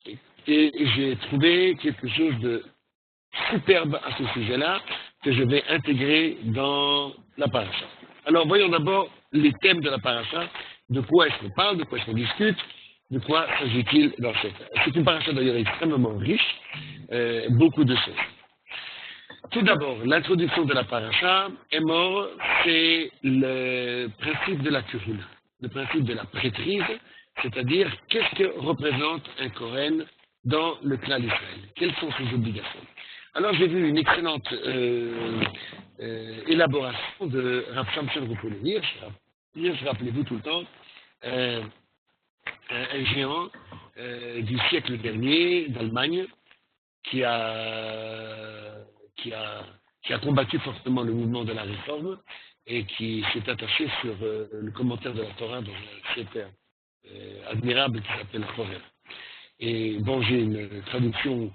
Et j'ai trouvé quelque chose de superbe à ce sujet-là que je vais intégrer dans la paracha. Alors voyons d'abord les thèmes de la paracha, de quoi est-ce qu'on parle, de quoi est-ce qu'on discute, de quoi s'agit-il dans cette. C'est une paracha d'ailleurs extrêmement riche, beaucoup de choses. Tout d'abord, l'introduction de la paracha est mort, c'est le principe de la kurula, le principe de la prêtrise, c'est-à-dire qu'est-ce que représente un Kohen dans le clan d'Israël, quelles sont ses obligations. Alors j'ai vu une excellente élaboration de Rav Samson Ruppel Hirsch, rappelez-vous tout le temps, un géant du siècle dernier d'Allemagne qui a combattu fortement le mouvement de la réforme et qui s'est attaché sur le commentaire de la Torah dans un sefer admirable qui s'appelle Chorer. Et bon, j'ai une traduction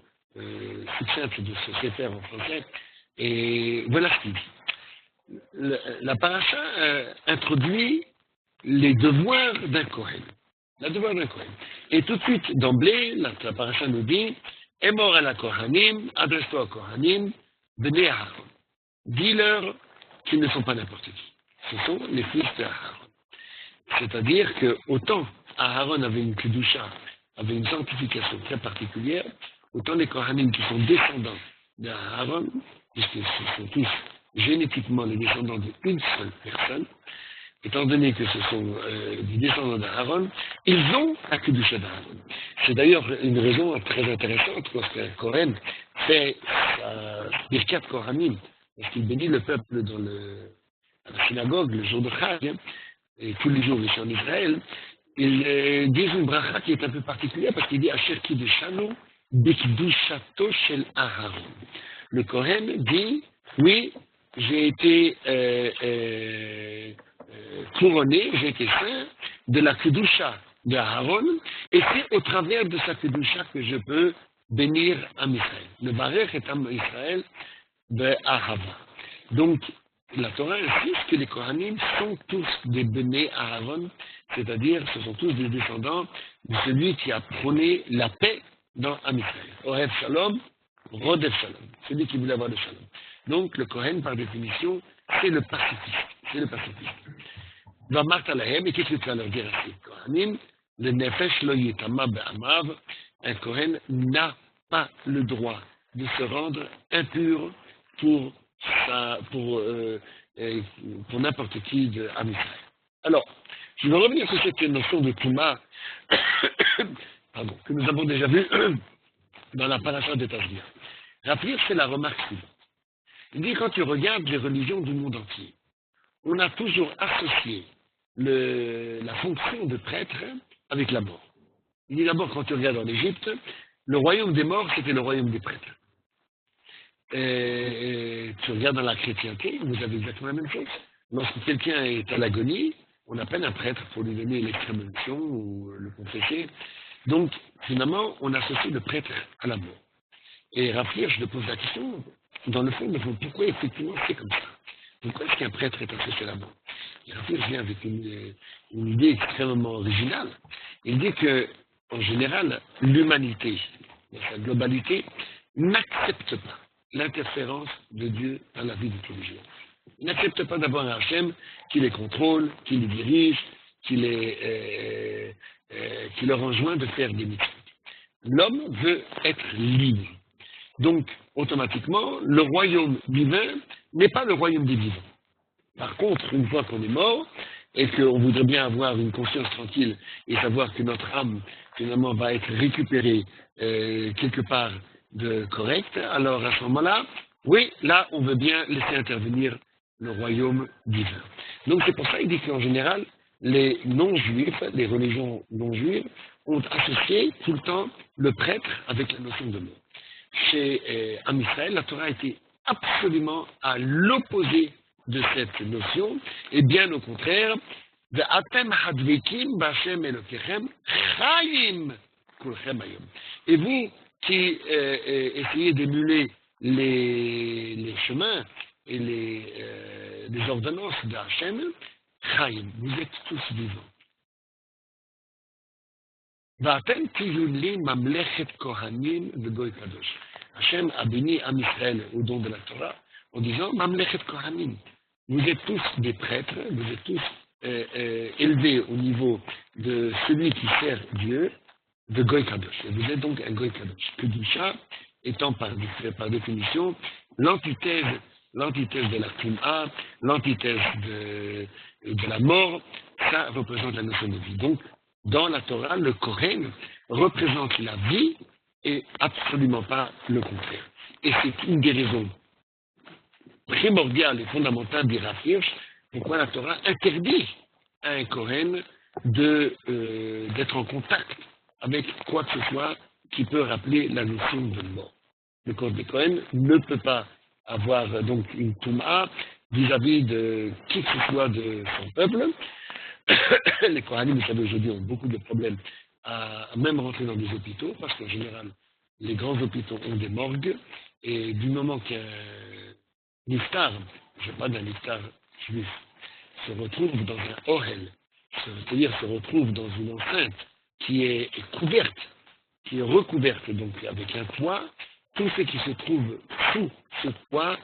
succincte de ce sefer en français, et voilà ce qu'il dit. La paracha introduit les devoirs d'un Kohen. La devoir d'un Kohen. Et tout de suite, d'emblée, la paracha nous dit Emor al Kohanim, adresse-toi aux Kohanim, Bnei Aaron. Dis-leur qu'ils ne sont pas n'importe qui. Ce sont les fils d'Aaron. C'est-à-dire que autant Aaron avait une kedusha, avait une sanctification très particulière, autant les Kohanim qui sont descendants d'Aaron, puisque ce sont tous génétiquement les descendants d'une seule personne, étant donné que ce sont des descendants d'Aaron, ils ont la kedusha d'Aaron. C'est d'ailleurs une raison très intéressante lorsqu'un Kohen fait sa birkat Kohanim, lorsqu'il bénit le peuple à la synagogue le jour de Chag, et tous les jours ici en Israël, il dit une bracha qui est un peu particulière parce qu'il dit Asher kiddushanu bikdushato shel Aharon. Le Kohen dit oui, j'ai été couronné, j'ai été saint de la kedusha de Aaron, et c'est au travers de sa kedusha que je peux bénir Am Israël. Le Barech est Am Israël de Ahava. Donc, la Torah insiste que les Kohanim sont tous des béné Aaron, c'est-à-dire ce sont tous des descendants de celui qui a prôné la paix dans Am Israël. Ohev Shalom, Rodef Shalom, celui qui voulait avoir le Shalom. Donc, le Kohen, par définition, c'est le pacifiste. C'est le pacifiste. Et qu'est-ce que tu vas leur dire à ces Kohanim? Le Nefesh lo yitama be'amav, un Kohen n'a pas le droit de se rendre impur pour n'importe qui de Am Israël. Alors, je vais revenir sur cette notion de Touma, que nous avons déjà vue dans la paracha de Tazria. Rappelez, c'est la remarque suivante. Il dit, quand tu regardes les religions du monde entier, on a toujours associé la fonction de prêtre avec la mort. Il dit d'abord, quand tu regardes en Égypte, le royaume des morts, c'était le royaume des prêtres. Et tu regardes dans la chrétienté, vous avez exactement la même chose. Lorsque quelqu'un est à l'agonie, on appelle un prêtre pour lui donner l'extrême onction ou le confesser. Donc, finalement, on associe le prêtre à la mort. Et Raphaël, je te pose la question, dans le fond, pourquoi effectivement c'est comme ça? Pourquoi est-ce qu'un prêtre est associé à la mort? Et Raphaël vient avec une idée extrêmement originale. Il dit que, en général, l'humanité, dans sa globalité, n'accepte pas l'interférence de Dieu dans la vie de tous les jours. Il n'accepte pas d'avoir un Hachem qui les contrôle, qui les dirige, qui leur enjoint de faire des mitzvot. L'homme veut être libre. Donc, automatiquement, le royaume divin n'est pas le royaume des vivants. Par contre, une fois qu'on est mort, et qu'on voudrait bien avoir une conscience tranquille et savoir que notre âme, finalement, va être récupérée quelque part de correct, alors à ce moment-là, oui, là, on veut bien laisser intervenir le royaume divin. Donc c'est pour ça qu'il dit qu'en général, les non-juifs, les religions non-juives, ont associé tout le temps le prêtre avec la notion de mort. Chez Am Israël, la Torah a été absolument à l'opposé de cette notion, et bien au contraire, et vous qui essayez d'émuler les chemins et les ordonnances d'Hachem, vous êtes tous vivants. Va'atem tihun li mamlechet kohanim vegoy kadosh. Hachem a béni Am Israël au don de la Torah en disant mamlechet kohanim. Vous êtes tous des prêtres, vous êtes tous élevés au niveau de celui qui sert Dieu, de Goy Kadosh. Et vous êtes donc un Goy Kadosh. Kedusha étant par définition l'antithèse de la Tum'a, l'antithèse de la mort, ça représente la notion de vie. Donc, dans la Torah, le Kohen représente la vie et absolument pas le contraire. Et c'est une des raisons primordiales et fondamentales du Rav Hirsch, pourquoi la Torah interdit à un Kohen d'être en contact avec quoi que ce soit qui peut rappeler la notion de mort. Le Kohen ne peut pas avoir donc une Touma vis-à-vis de qui que ce soit de son peuple. Les Kohanim, vous savez, aujourd'hui ont beaucoup de problèmes à même rentrer dans des hôpitaux, parce qu'en général, les grands hôpitaux ont des morgues, et du moment qu'un niftar, je ne parle d'un niftar juif, se retrouve dans un ohel, c'est-à-dire se retrouve dans une enceinte qui est couverte, qui est recouverte, donc avec un toit, tous ceux qui se trouvent sous ce toit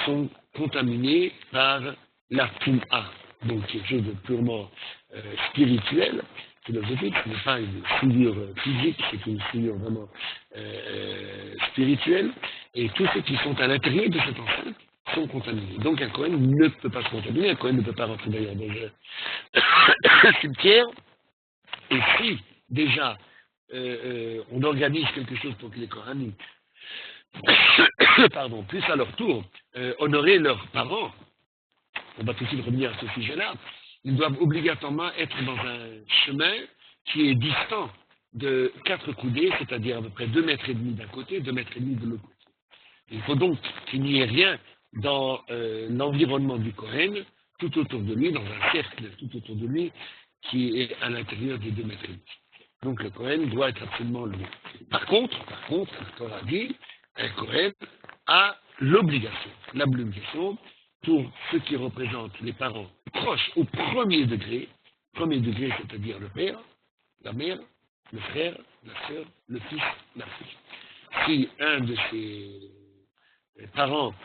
sont contaminés par la Tum'a, donc quelque chose de purement spirituel, philosophique, ce n'est pas une figure physique, c'est une figure vraiment spirituelle, et tous ceux qui sont à l'intérieur de cette enceinte sont contaminés. Donc un Kohen ne peut pas se contaminer, un Kohen ne peut pas rentrer d'ailleurs dans un cimetière, et si déjà on organise quelque chose pour que les Kohanim puissent à leur tour honorer leurs parents, on va tout de suite revenir à ce sujet-là, ils doivent obligatoirement être dans un chemin qui est distant de 4 coudées, c'est-à-dire à peu près 2,5 mètres d'un côté, 2,5 mètres de l'autre côté. Il faut donc qu'il n'y ait rien dans l'environnement du Kohen, tout autour de lui, dans un cercle tout autour de lui, qui est à l'intérieur des 2,5 mètres. Donc le Kohen doit être absolument loin. Par contre, la Torah dit, un Kohen a l'obligation, pour ceux qui représentent les parents proches au premier degré, c'est-à-dire le père, la mère, le frère, la sœur, le fils, la fille. Si un de ces parents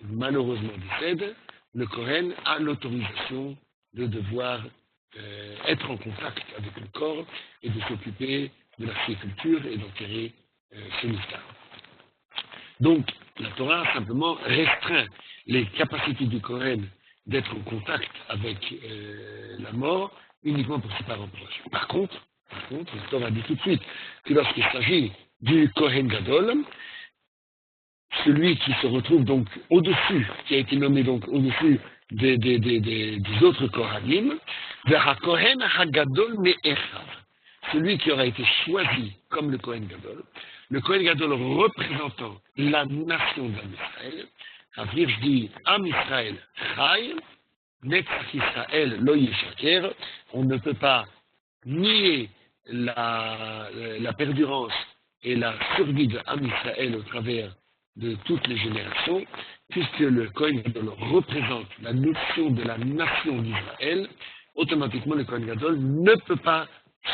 malheureusement décède, le Kohen a l'autorisation de devoir être en contact avec le corps et de s'occuper de la sépulture et d'enterrer ce niftar. Donc, la Torah simplement restreint les capacités du Kohen d'être en contact avec la mort uniquement pour ses parents proches. Par contre, la Torah dit tout de suite que lorsqu'il s'agit du Kohen Gadol, celui qui se retrouve donc au-dessus, qui a été nommé donc au-dessus des autres Kohanim, vers Kohen Hagadol Me'echav, celui qui aura été choisi comme le Kohen Gadol, le Kohen Gadol représentant la nation d'Am Israël. Rav Hirsch dit Am Israël Chai, Netzach Israël Lo Yishaker. On ne peut pas nier la perdurance et la survie de Am Israël au travers de toutes les générations, puisque le Kohen Gadol représente la notion de la nation d'Israël. Automatiquement, le Kohen Gadol ne peut pas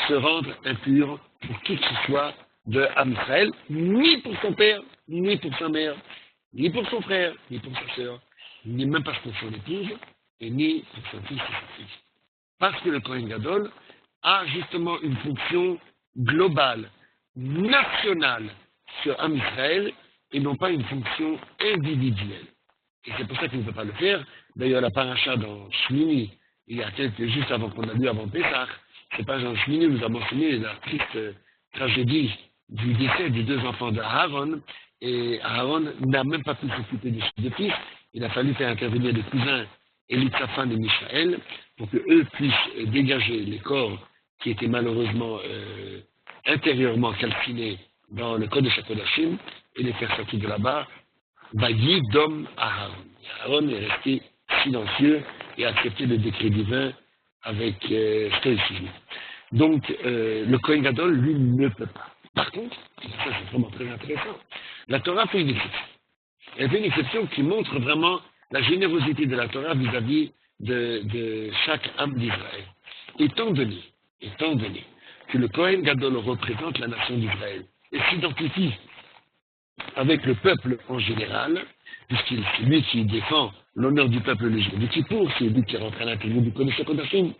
se rendre impur pour qui que ce soit de Am Israël, ni pour son père, ni pour sa mère, ni pour son frère, ni pour sa sœur, ni même pas pour son épouse, et ni pour son fils et sa fille. Parce que le Kohen Gadol a justement une fonction globale, nationale sur Am Israël, et non pas une fonction individuelle. Et c'est pour ça qu'il ne peut pas le faire. D'ailleurs, la paracha dans Shmini, il y a juste avant qu'on a lu avant Pessah, c'est pas dans Shmini, nous a mentionné la triste tragédie du décès des 2 enfants d'Aaron, et Aaron n'a même pas pu s'occuper de ses 2 fils. Il a fallu faire intervenir les cousins Elitzaphan et Michaël pour qu'eux puissent dégager les corps qui étaient malheureusement intérieurement calcinés dans le code de Shakodashim et les faire sortir de là-bas. Vayi Dom Aaron. Aaron est resté silencieux et a accepté le décret divin avec stoïcisme. Donc, le Kohen Gadol, lui, ne peut pas. Par contre, et ça c'est vraiment très intéressant, la Torah fait une exception. Elle fait une exception qui montre vraiment la générosité de la Torah vis-à-vis de chaque âme d'Israël. Étant donné que le Kohen Gadol représente la nation d'Israël et s'identifie avec le peuple en général, puisqu'il c'est lui qui défend l'honneur du peuple le jour du Kippour, c'est lui qui rentre à l'intérieur du Kodesh HaKodashim.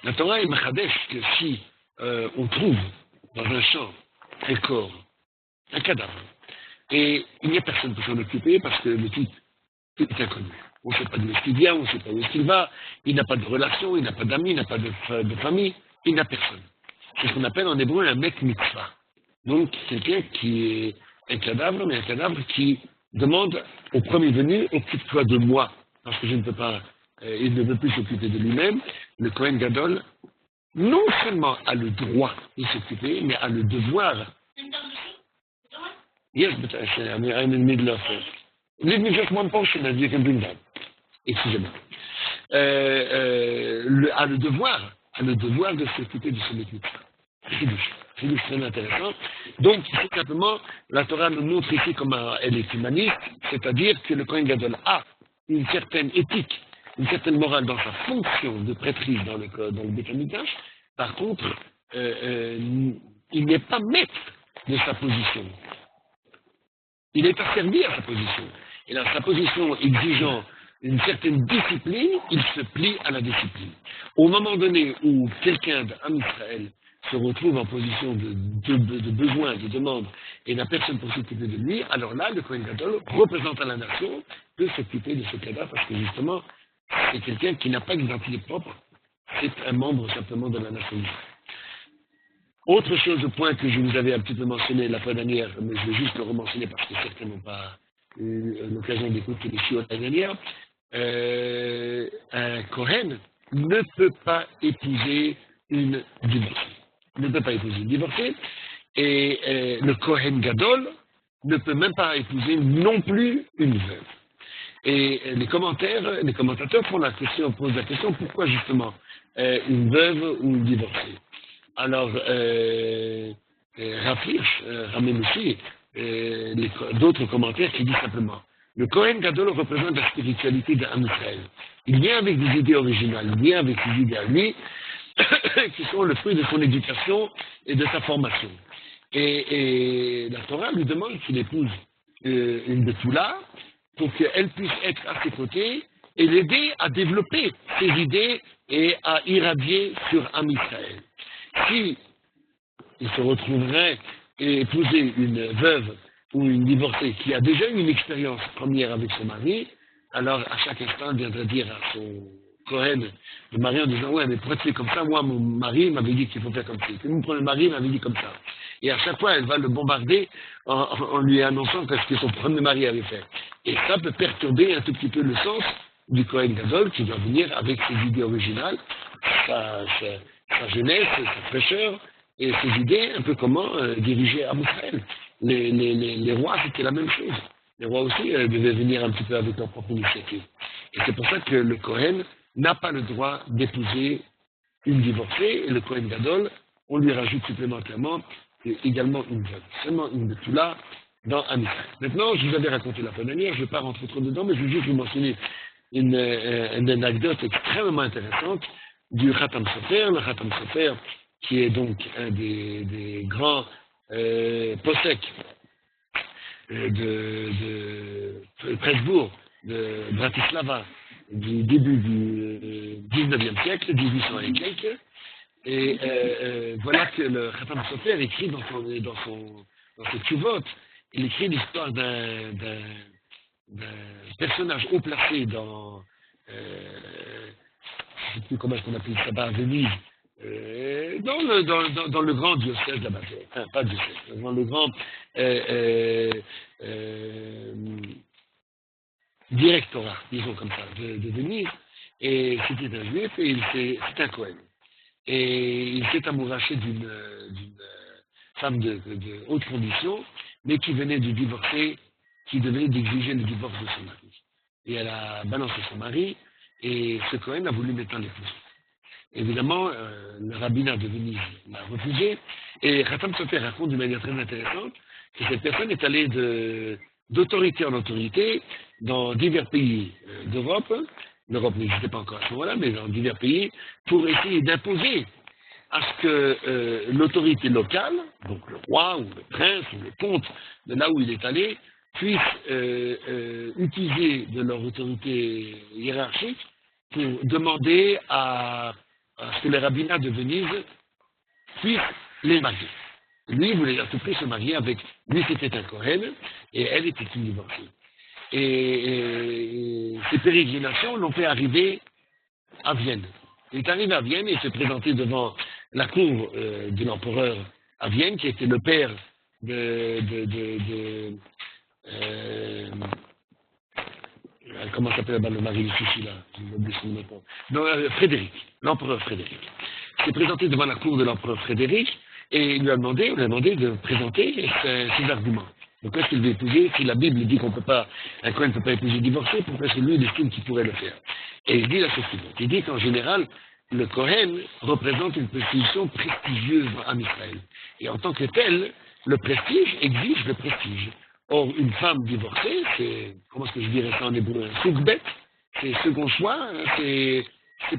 La Torah est Machadesh que si on trouve dans un champ un corps, un cadavre, et il n'y a personne pour s'en occuper parce que le type est inconnu. On ne sait pas d'où est-ce qu'il vient, on ne sait pas où est-ce qu'il va, il n'a pas de relation, il n'a pas d'amis, il n'a pas de famille, il n'a personne. C'est ce qu'on appelle en hébreu un mec mitzvah. Donc quelqu'un qui est un cadavre, mais un cadavre qui demande au premier venu, occupe-toi de moi, parce que je ne peux pas, il ne veut plus s'occuper de lui-même. Le Kohen Gadol, non seulement a le droit de s'occuper, mais a le devoir. Yes, but I'm in the middle of it. Leave me just one portion and you can bring that. Excusez-moi. A le devoir de s'occuper de ce métier. C'est très intéressant. Donc, tout simplement, la Torah nous montre ici comment elle est humaniste, c'est-à-dire que le Kohen Gadol a une certaine éthique, une certaine morale dans sa fonction de prêtrise dans le Beit HaMikdash. Par contre, il n'est pas maître de sa position. Il est asservi à sa position. Et dans sa position exigeant une certaine discipline, il se plie à la discipline. Au moment donné où quelqu'un d'Am Israël se retrouve en position de besoin, de demande, et n'a personne pour s'occuper de lui, alors là, le Kohen Gadol représente à la nation de s'occuper de ce cadavre, parce que justement, c'est quelqu'un qui n'a pas d'identité propre, c'est un membre simplement de la nation. Autre chose, le point que je vous avais un petit peu mentionné la fois dernière, mais je vais juste le rementionner parce que certains n'ont pas eu l'occasion d'écouter les chiots la dernière, un Kohen ne peut pas épouser une divorcée. Ne peut pas épouser une divorcée, et le Kohen Gadol ne peut même pas épouser non plus une veuve. Et les commentateurs posent la question, pourquoi justement une veuve ou une divorcée? Alors, Rafirch ramène aussi d'autres commentaires qui disent simplement, le Kohen Gadol représente la spiritualité d'Am Israël. Il vient avec des idées originales, il vient avec des idées à lui, qui sont le fruit de son éducation et de sa formation. Et la Torah lui demande qu'il épouse une Betula pour qu'elle puisse être à ses côtés et l'aider à développer ses idées et à irradier sur Am Israël. Si il se retrouverait et épouser une veuve ou une divorcée qui a déjà eu une expérience première avec son mari, alors à chaque instant elle viendrait dire à son Cohen, le mari, en disant ouais mais pourquoi tu fais comme ça, moi mon mari m'avait dit qu'il faut faire comme ça, puis mon mari m'avait dit comme ça. Et à chaque fois elle va le bombarder en lui annonçant ce que son premier mari avait fait. Et ça peut perturber un tout petit peu le sens du Kohen Gadol qui doit venir avec ses idées originales, sa jeunesse, sa fraîcheur, et ses idées, un peu comment diriger Am Israël. Les rois, c'était la même chose. Les rois aussi devaient venir un petit peu avec leur propre initiative. Et c'est pour ça que le Kohen n'a pas le droit d'épouser une divorcée, et le Kohen Gadol, on lui rajoute supplémentairement également une veuve. Seulement une Betula dans Am Israël. Maintenant, je vous avais raconté la fois dernière, je ne vais pas rentrer trop dedans, mais je vais juste vous mentionner une anecdote extrêmement intéressante du Khatam Sofer. Le Khatam Sofer, qui est donc un des grands possèques de Presbourg, de Bratislava, du début du 19e siècle, 1800 et quelques. Et voilà que le Khatam Sofer écrit dans ses tchuvot, il écrit l'histoire d'un personnage haut placé dans, je ne sais plus comment est-ce qu'on appelle ça, à Venise, dans le grand diocèse là-bas, enfin pas diocèse, dans le grand directorat, disons comme ça, de Venise, et c'était un juif, et c'est un Kohen. Et il s'est amouraché d'une femme de haute condition, mais qui venait de divorcer, qui venait d'exiger le divorce de son mari. Et elle a balancé son mari, et ce Kohen a voulu maintenant l'épouser. Évidemment, le rabbinat de Venise l'a refusé, et Khatam Sofer raconte d'une manière très intéressante que cette personne est allée d'autorité en autorité dans divers pays d'Europe. L'Europe n'existait pas encore à ce moment-là, mais dans divers pays, pour essayer d'imposer à ce que l'autorité locale, donc le roi ou le prince ou le comte de là où il est allé, puissent utiliser de leur autorité hiérarchique pour demander à ce que les rabbinats de Venise puissent les marier. Lui voulait à tout prix se marier avec, lui c'était un Kohen, et elle était une divorcée. Et ces pérégrinations l'ont fait arriver à Vienne. Il est arrivé à Vienne et s'est présenté devant la cour de l'empereur à Vienne, qui était le père comment s'appelle le mari de Fifi là, Frédéric, l'empereur Frédéric. Il s'est présenté devant la cour de l'empereur Frédéric et on lui a demandé de présenter ses arguments. Donc est-ce qu'il veut épouser, si la Bible dit qu'on peut pas, un Cohen ne peut pas épouser divorcé, pourquoi est-ce que lui il estime qu'il pourrait le faire? Et il dit la chose suivante, il dit qu'en général, le Cohen représente une position prestigieuse en Israël. Et en tant que tel, le prestige exige le prestige. Or, une femme divorcée, c'est, comment est-ce que je dirais ça en hébreu, un soukbet, c'est second choix, c'est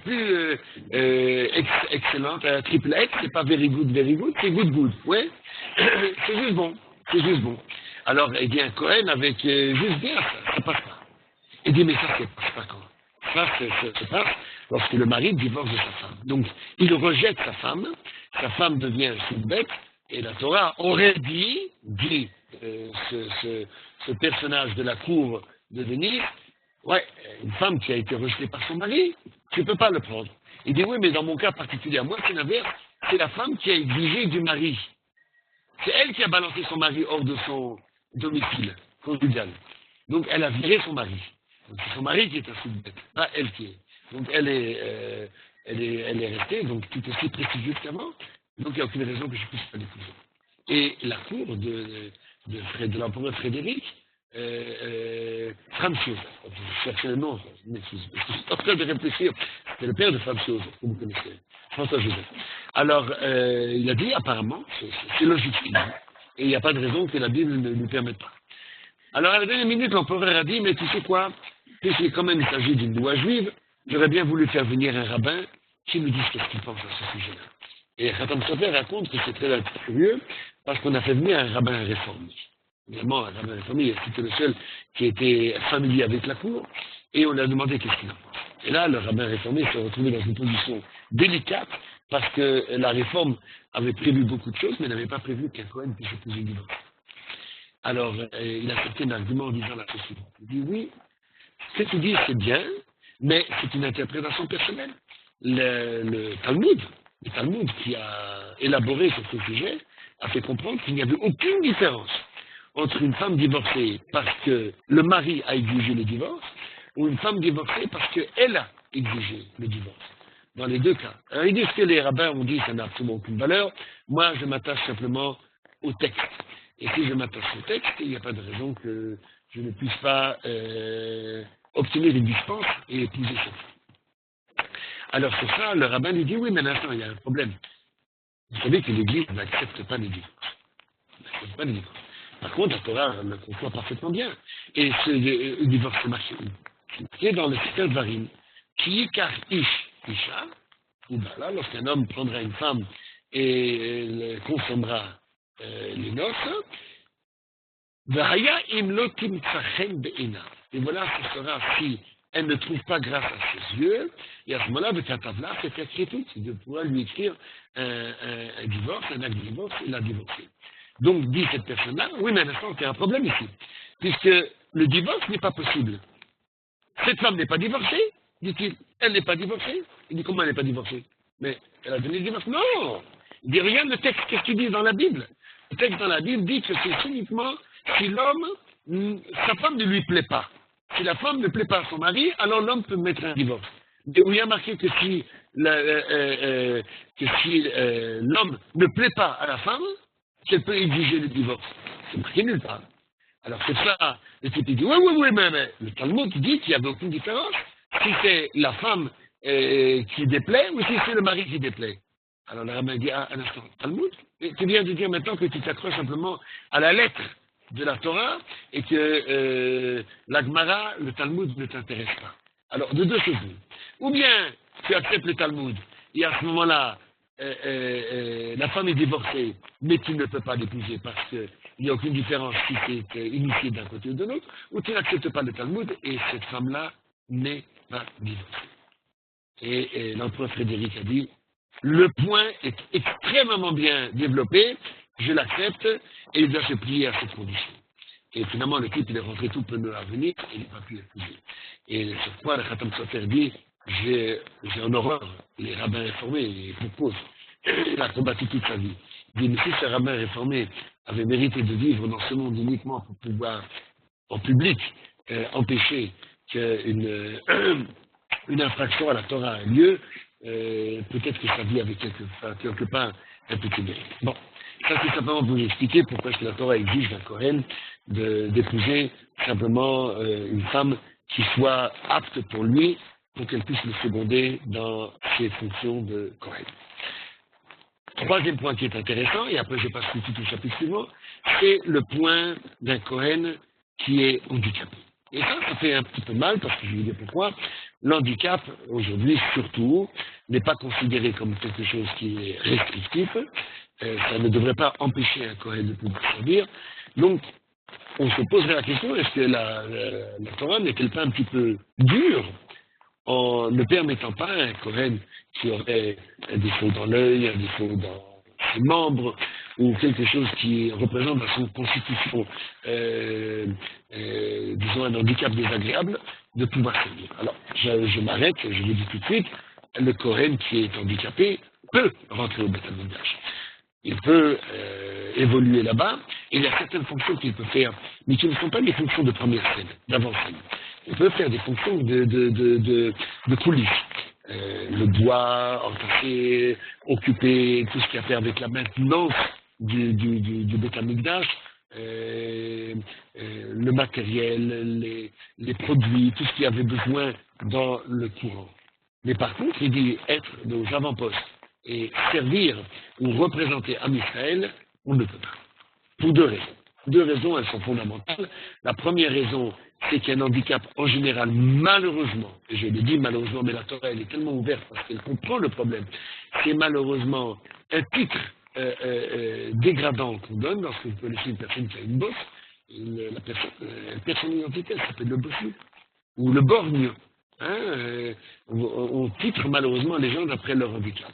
plus excellent, triple X, c'est pas very good, c'est good, good, ouais, c'est juste bon, c'est juste bon. Alors, il dit un Cohen avec juste bien, ça passe pas. Il dit, mais ça passe pas quand? Ça se passe lorsque le mari divorce de sa femme. Donc, il rejette sa femme devient un soukbet, et la Torah aurait dit ce personnage de la cour de Venise, ouais, une femme qui a été rejetée par son mari, tu ne peux pas le prendre. Il dit, oui, mais dans mon cas particulier, moi, c'est l'inverse, c'est la femme qui a exigé du mari. C'est elle qui a balancé son mari hors de son domicile conjugal. Donc, elle a viré son mari. Donc, c'est son mari qui est un soukbet, pas elle qui est. Donc, elle est restée, donc tout aussi prestigieuse qu'avant. Donc, il n'y a aucune raison que je puisse pas l'épouser. Et la cour de l'empereur Frédéric, Franz Joseph, je cherchais le nom, je m'excuse, je suis en train de réfléchir, c'était le père de Franz Joseph, que vous connaissez, François Joseph. Alors, il a dit, apparemment, c'est logique, et il n'y a pas de raison que la Bible ne lui permette pas. Alors, à la dernière minute, l'empereur a dit, mais tu sais quoi, puisque quand même il s'agit d'une loi juive, j'aurais bien voulu faire venir un rabbin qui nous dise ce qu'il pense à ce sujet-là. Et Khatam Sofer raconte que c'est très curieux parce qu'on a fait venir un rabbin réformé. Évidemment, un rabbin réformé, c'était le seul qui était familier avec la cour, et on lui a demandé qu'est-ce qu'il en pense. Et là, le rabbin réformé s'est retrouvé dans une position délicate parce que la réforme avait prévu beaucoup de choses, mais n'avait pas prévu qu'un Cohen puisse épouser une divorce. Alors, il a accepté un argument en disant la chose suivante. Il dit oui, ce que tu dis c'est bien, mais c'est une interprétation personnelle. Le Talmud qui a élaboré sur ce sujet a fait comprendre qu'il n'y avait aucune différence entre une femme divorcée parce que le mari a exigé le divorce ou une femme divorcée parce qu'elle a exigé le divorce. Dans les deux cas. Alors, ils disent que les rabbins ont dit que ça n'a absolument aucune valeur. Moi, je m'attache simplement au texte. Et si je m'attache au texte, il n'y a pas de raison que je ne puisse pas obtenir des dispenses et épouser cette femme. Alors sur ça, le rabbin lui dit, oui, mais maintenant, il y a un problème. Vous savez que l'Église n'accepte pas les divorces. Par contre, la Torah le conçoit parfaitement bien. Et ce divorce est marqué où? C'est marqué dans le Sefer Dvarim. Qui car isha, ou ben là, lorsqu'un homme prendra une femme et consommera les noces, et voilà, ce sera si elle ne trouve pas grâce à ses yeux, et à ce moment-là, de Katavla, c'est écrit tout, c'est de pouvoir lui écrire un divorce, un acte de divorce, et la divorcer. Donc, dit cette personne-là, oui, mais à l'instant, il y a un problème ici, puisque le divorce n'est pas possible. Cette femme n'est pas divorcée, dit-il. Elle n'est pas divorcée. Il dit, comment elle n'est pas divorcée? Mais elle a donné le divorce. Non! Il dit, regarde le texte, qu'est-ce qu'il dit dans la Bible? Le texte dans la Bible dit que c'est uniquement si l'homme, sa femme ne lui plaît pas. Si la femme ne plaît pas à son mari, alors l'homme peut mettre un divorce. Et où il y a marqué que si l'homme ne plaît pas à la femme, qu'elle peut exiger le divorce. C'est marqué nulle part. Alors c'est ça, le type dit, oui, mais le Talmud dit qu'il n'y avait aucune différence si c'est la femme qui déplaît ou si c'est le mari qui déplaît. Alors le rabbin dit, un instant, Talmud, tu viens de dire maintenant que tu t'accroches simplement à la lettre de la Torah et que la Gemara, le Talmud ne t'intéresse pas. Alors, de deux choses. Ou bien tu acceptes le Talmud et à ce moment-là, la femme est divorcée, mais tu ne peux pas l'épouser parce qu'il n'y a aucune différence si tu es initié d'un côté ou de l'autre, ou tu n'acceptes pas le Talmud, et cette femme-là n'est pas divorcée. Et l'empereur Frédéric a dit, le point est extrêmement bien développé, je l'accepte, et il doit se plier à cette condition. Et finalement, le type, il est rentré tout penaud à venir, et il n'a pas pu épouser. Et sur quoi le Khatam Sofer dit, j'ai en horreur les rabbins réformés, et pour cause. Il a combattu toute sa vie. Il dit, mais si ce rabbin réformé avait mérité de vivre dans ce monde uniquement pour pouvoir, en public, empêcher qu'une une infraction à la Torah ait lieu, peut-être que sa vie avait quelque part un petit mérite. Bon, ça c'est simplement pour vous expliquer pourquoi est-ce que la Torah exige d'un Kohen d'épouser simplement une femme qui soit apte pour lui, pour qu'elle puisse le seconder dans ses fonctions de Kohen. Troisième point qui est intéressant, et après je passe tout au chapitre suivant, c'est le point d'un Kohen qui est handicapé. Et ça fait un petit peu mal, parce que je vais vous dire pourquoi. L'handicap, aujourd'hui surtout, n'est pas considéré comme quelque chose qui est restrictif. Ça ne devrait pas empêcher un Kohen de pouvoir servir. Donc, on se poserait la question, est-ce que la Torah n'est-elle pas un petit peu dure en ne permettant pas à un Kohen qui aurait un défaut dans l'œil, un défaut dans ses membres, ou quelque chose qui représente dans son constitution, disons, un handicap désagréable, de pouvoir servir. Alors, je m'arrête, je le dis tout de suite, le Kohen qui est handicapé peut rentrer au Beth Amikdash. Il peut évoluer là-bas, et il y a certaines fonctions qu'il peut faire, mais qui ne sont pas des fonctions de première scène, d'avant-scène. Il peut faire des fonctions de coulisses. Le bois, entasser, occuper tout ce qui a à faire avec la maintenance du Beth Amikdash, le matériel, les produits, tout ce qu'il y avait besoin dans le courant. Mais par contre, il dit être aux avant-postes et servir ou représenter Am Israël, on ne peut pas. Pour deux raisons. Deux raisons, elles sont fondamentales. La première raison, c'est qu'il y a un handicap en général, malheureusement, et je le dis malheureusement, mais la Torah elle est tellement ouverte parce qu'elle comprend le problème, c'est malheureusement un titre dégradant qu'on donne lorsqu'on peut laisser une personne qui a une bosse, la personne identitaire, ça s'appelle le bossu, ou le borgne. Hein, on titre malheureusement les gens d'après leur handicap.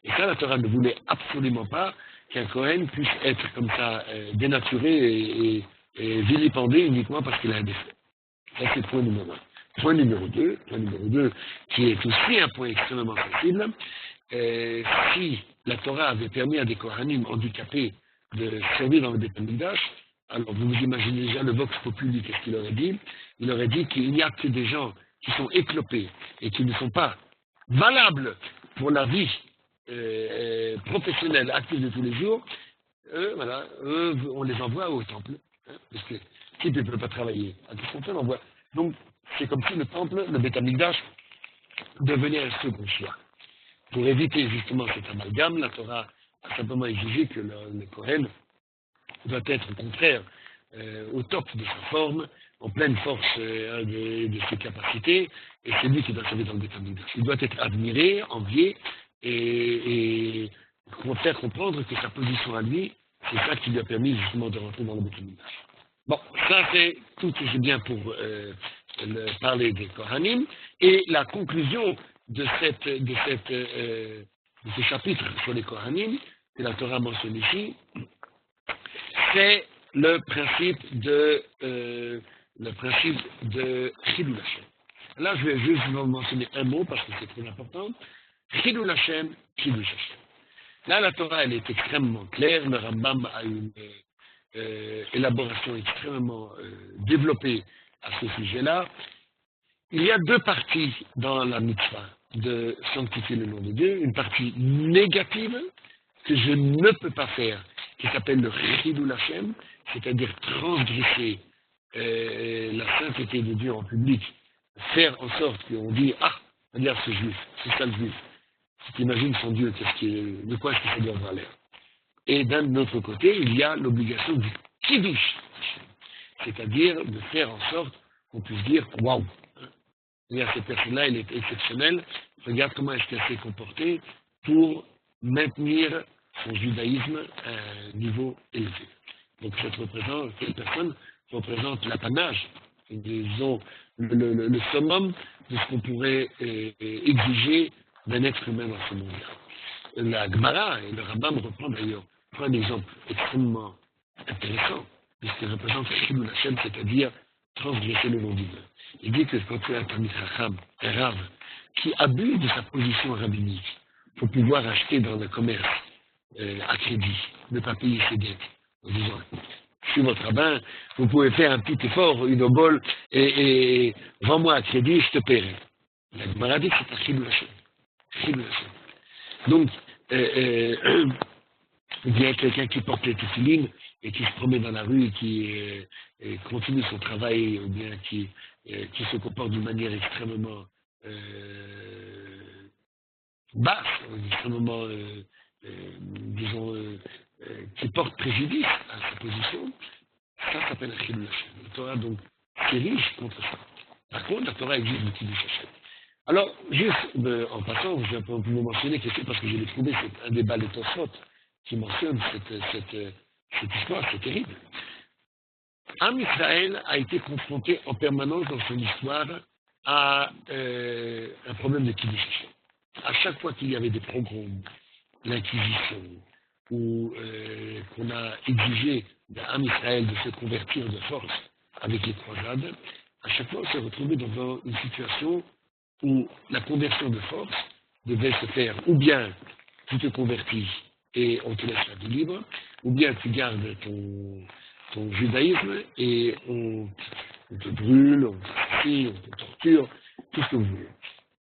Et ça, la Torah ne voulait absolument pas qu'un Kohen puisse être comme ça dénaturé et vilipendé uniquement parce qu'il a un défaut. Ça, c'est point numéro 1. Point numéro 2, qui est aussi un point extrêmement sensible, si la Torah avait permis à des Kohanim handicapés de servir dans le Beth Amikdash, alors vous vous imaginez déjà le Vox Populi, qu'est-ce qu'il aurait dit? Il aurait dit qu'il n'y a que des gens qui sont éclopés et qui ne sont pas valables pour la vie professionnelle active de tous les jours, voilà, on les envoie au temple, hein, parce que qui ne peut pas travailler, à tout son temps, on envoie. Donc, c'est comme si le temple, le Beth Amikdash, devenait un second choix. Pour éviter justement cet amalgame, la Torah a simplement exigé que le Kohen doit être au contraire au top de sa forme, en pleine force de ses capacités, et c'est lui qui doit servir dans le Beth Amikdash. Il doit être admiré, envié, et faire comprendre que sa position à lui, c'est ça qui lui a permis justement de rentrer dans le Beth Amikdash. Bon, ça c'est tout aussi bien pour parler des Kohanim, et la conclusion de ce chapitre sur les Kohanim, que la Torah mentionne ici, c'est le principe de Chilul Hashem. Là, je vais juste vous mentionner un mot parce que c'est très important. Chilul Hashem, Chilul Hashem. Là, la Torah, elle est extrêmement claire. Le Rambam a une élaboration extrêmement développée à ce sujet-là. Il y a deux parties dans la mitzvah de sanctifier le nom de Dieu. Une partie négative que je ne peux pas faire, qui s'appelle le Chilul Hashem, c'est-à-dire transgresser la sainteté de Dieu en public, faire en sorte qu'on dit « Ah, regarde ce juif, c'est ça le juif ». Si tu imagines son Dieu, de quoi est-ce que ça doit avoir l'air? Et d'un autre côté, il y a l'obligation du Kiddush, c'est-à-dire de faire en sorte qu'on puisse dire « Waouh, cette personne-là, elle est exceptionnelle, regarde comment est-ce qu'elle s'est comportée pour maintenir son judaïsme à un niveau élevé. Donc cette personne représente l'apanage, disons, le summum de ce qu'on pourrait exiger d'un être humain dans ce monde-là. La Gemara et le Rambam reprend d'ailleurs un exemple extrêmement intéressant de ce qui représente Chilul Hashem, c'est-à-dire transgresser le nom divin. Il dit que quand tu as un Talmid Chacham, un Rav, qui abuse de sa position rabbinique pour pouvoir acheter dans le commerce à crédit, ne pas payer ses dettes, en disant, je suis votre rabbin, vous pouvez faire un petit effort, une obole, et vends-moi à crédit, je te paierai. La Gemara dit que c'est un Chilul Hashem. Chilul Hashem. Donc, il y a quelqu'un qui porte les téfilines et qui se promène dans la rue et qui continue son travail, ou bien qui se comporte d'une manière extrêmement basse, extrêmement, disons, qui porte préjudice à sa position, ça s'appelle un Chilul Hashem. La Torah, donc, s'érige contre ça. Par contre, la Torah exige le Kiddush Hashem. Alors, juste en passant, je vais vous mentionner que c'est parce que je l'ai trouvé, c'est un débat des Tosfot qui mentionne cette histoire, c'est terrible. Am Israël a été confronté en permanence dans son histoire à un problème de Kiddush Hashem. À chaque fois qu'il y avait des pogroms, l'Inquisition, ou qu'on a exigé d'Am Israël de se convertir de force avec les croisades, à chaque fois on s'est retrouvé dans une situation où la conversion de force devait se faire ou bien tu te convertis et on te laisse la vie libre, ou bien tu gardes ton judaïsme et on te brûle, on t'assassine, on te torture, tout ce que vous voulez.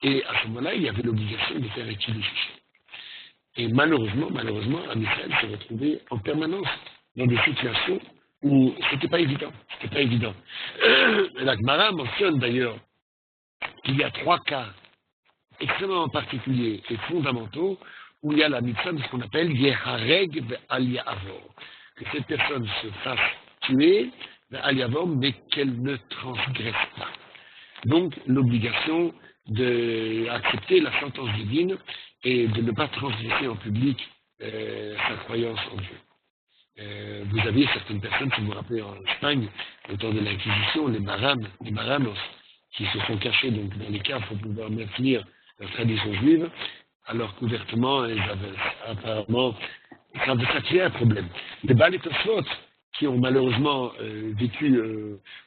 Et à ce moment-là, il y avait l'obligation de faire un Kiddush Hashem. Et malheureusement, Am Israël s'est retrouvé en permanence dans des situations où c'était pas évident. La Gemara mentionne d'ailleurs qu'il y a 3 cas extrêmement particuliers et fondamentaux où il y a la mitzvah de ce qu'on appelle Yehareg ve'al Ya'avor. Que cette personne se fasse tuer ve'al Ya'avor, mais qu'elle ne transgresse pas. Donc, l'obligation d'accepter la sentence divine et de ne pas transgresser en public sa croyance en Dieu. Vous aviez certaines personnes, si vous vous rappelez en Espagne, au temps de l'Inquisition, les marranos, qui se sont cachés donc, dans les caves pour pouvoir maintenir la tradition juive, alors qu'ouvertement, elles avaient apparemment, ça créait un problème. Les Baal et Tosfot, qui ont malheureusement vécu